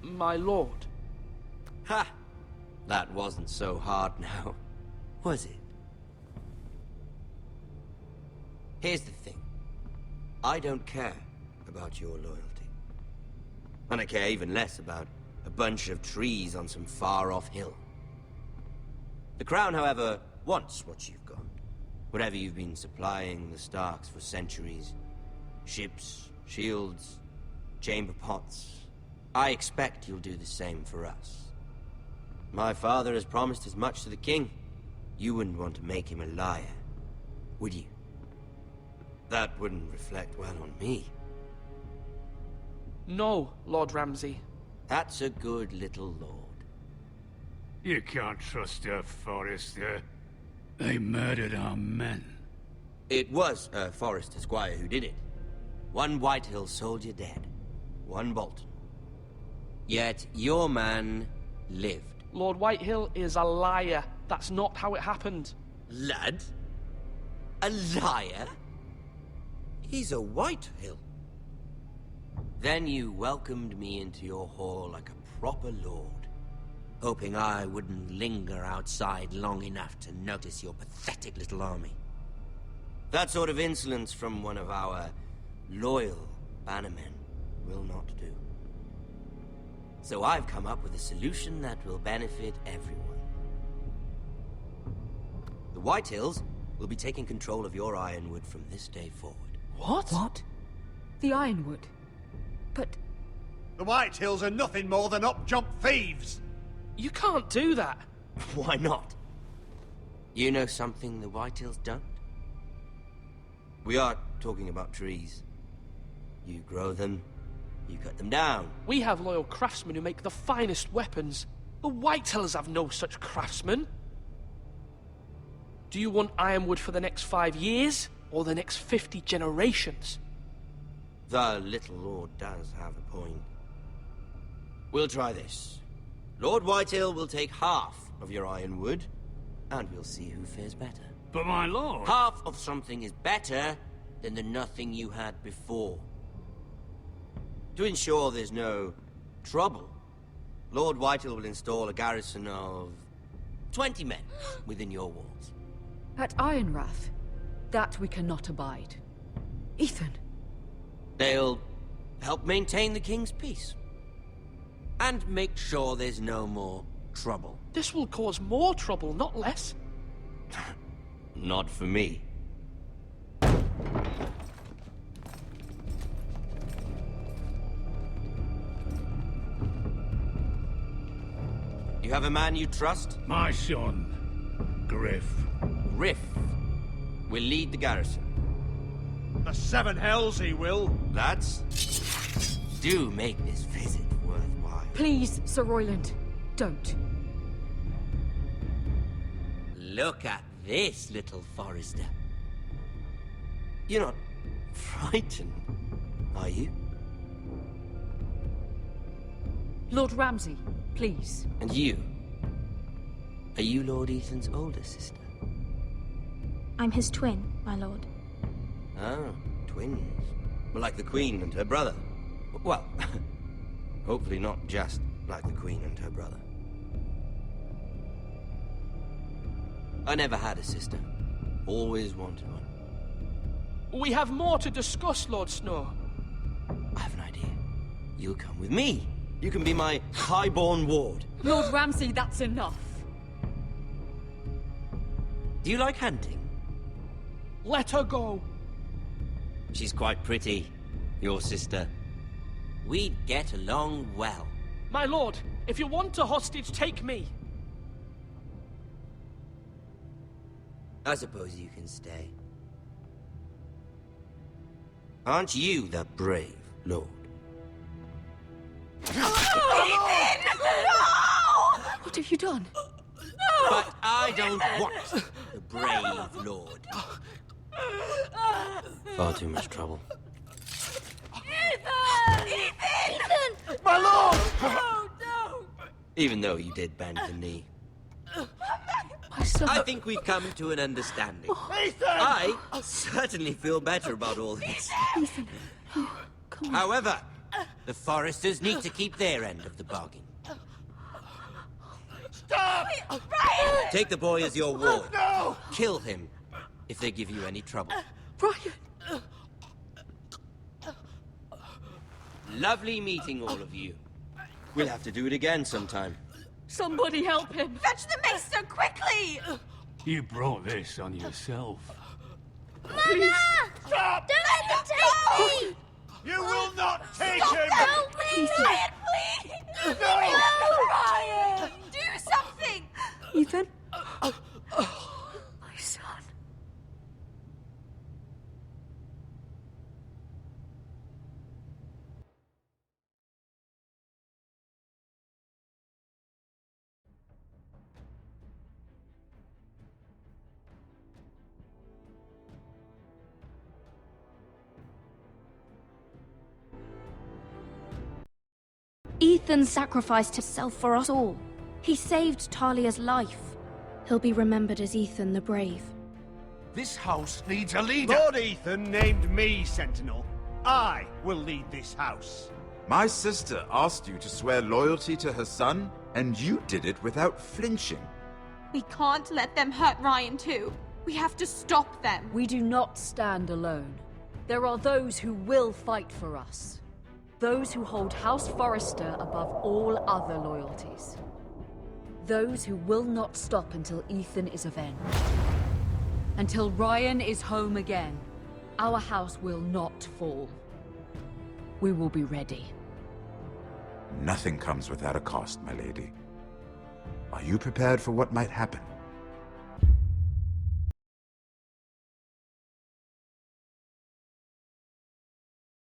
My lord. Ha! That wasn't so hard now, was it? Here's the thing. I don't care about your loyalty. And I care even less about a bunch of trees on some far-off hill. The Crown, however, wants what you've got. Whatever you've been supplying the Starks for centuries. Ships, shields, chamber pots. I expect you'll do the same for us. My father has promised as much to the king. You wouldn't want to make him a liar, would you? That wouldn't reflect well on me. No, Lord Ramsay. That's a good little lord. You can't trust a Forrester. They murdered our men. It was a Forrester squire who did it. One Whitehill soldier dead. One Bolton. Yet your man lived. Lord Whitehill is a liar. That's not how it happened. Lad? A liar? He's a Whitehill. Then you welcomed me into your hall like a proper lord, hoping I wouldn't linger outside long enough to notice your pathetic little army. That sort of insolence from one of our loyal bannermen will not do. So I've come up with a solution that will benefit everyone. The Whitehills will be taking control of your Ironwood from this day forward. What? What? The Ironwood? But... The Whitehills are nothing more than up-jump thieves! You can't do that. Why not? You know something the Whitehills don't? We are talking about trees. You grow them, you cut them down. We have loyal craftsmen who make the finest weapons. The Whitehills have no such craftsmen. Do you want Ironwood for the next 5 years, or the next 50 generations? The little lord does have a point. We'll try this. Lord Whitehill will take half of your Ironwood, and we'll see who fares better. But my lord... Half of something is better than the nothing you had before. To ensure there's no trouble, Lord Whitehill will install a garrison of 20 men within your walls. At Ironrath? That we cannot abide. Ethan! They'll help maintain the king's peace. And make sure there's no more trouble. This will cause more trouble, not less. Not for me. You have a man you trust? My son, Griff. Griff will lead the garrison. The seven hells he will. Lads, do make this visit worthwhile. Please, Sir Royland, don't. Look at this, little Forrester. You're not frightened, are you? Lord Ramsay, please. And you? Are you Lord Ethan's older sister? I'm his twin, my lord. Oh, twins. Well, like the Queen and her brother. Well, hopefully not just like the Queen and her brother. I never had a sister. Always wanted one. We have more to discuss, Lord Snow. I have an idea. You'll come with me. You can be my highborn ward. Lord Ramsay, that's enough. Do you like hunting? Let her go. She's quite pretty, your sister. We'd get along well. My lord, if you want a hostage, take me. I suppose you can stay. Aren't you the brave lord? What have you done? But I don't want the brave lord. Far too much trouble. Ethan! My lord! Oh, no! Even though you did bend the knee. My son. I think we've come to an understanding. Ethan! I certainly feel better about all this. Ethan. Oh, come on. However, the Foresters need to keep their end of the bargain. Stop! Ryan! Take the boy as your ward. No! Kill him if they give you any trouble. Brian! Lovely meeting all of you. We'll have to do it again sometime. Somebody help him! Fetch the maester, quickly! You brought this on yourself. Mama! Stop! Don't let him take me! You will not take Stop, him! help me! Ryan, please! No! Ryan! Do something! Ethan? My son. Ethan sacrificed himself for us all. He saved Talia's life. He'll be remembered as Ethan the Brave. This house needs a leader. Lord Ethan named me Sentinel. I will lead this house. My sister asked you to swear loyalty to her son, and you did it without flinching. We can't let them hurt Ryan too. We have to stop them. We do not stand alone. There are those who will fight for us. Those who hold House Forrester above all other loyalties. Those who will not stop until Ethan is avenged. Until Ryan is home again, our house will not fall. We will be ready. Nothing comes without a cost, my lady. Are you prepared for what might happen?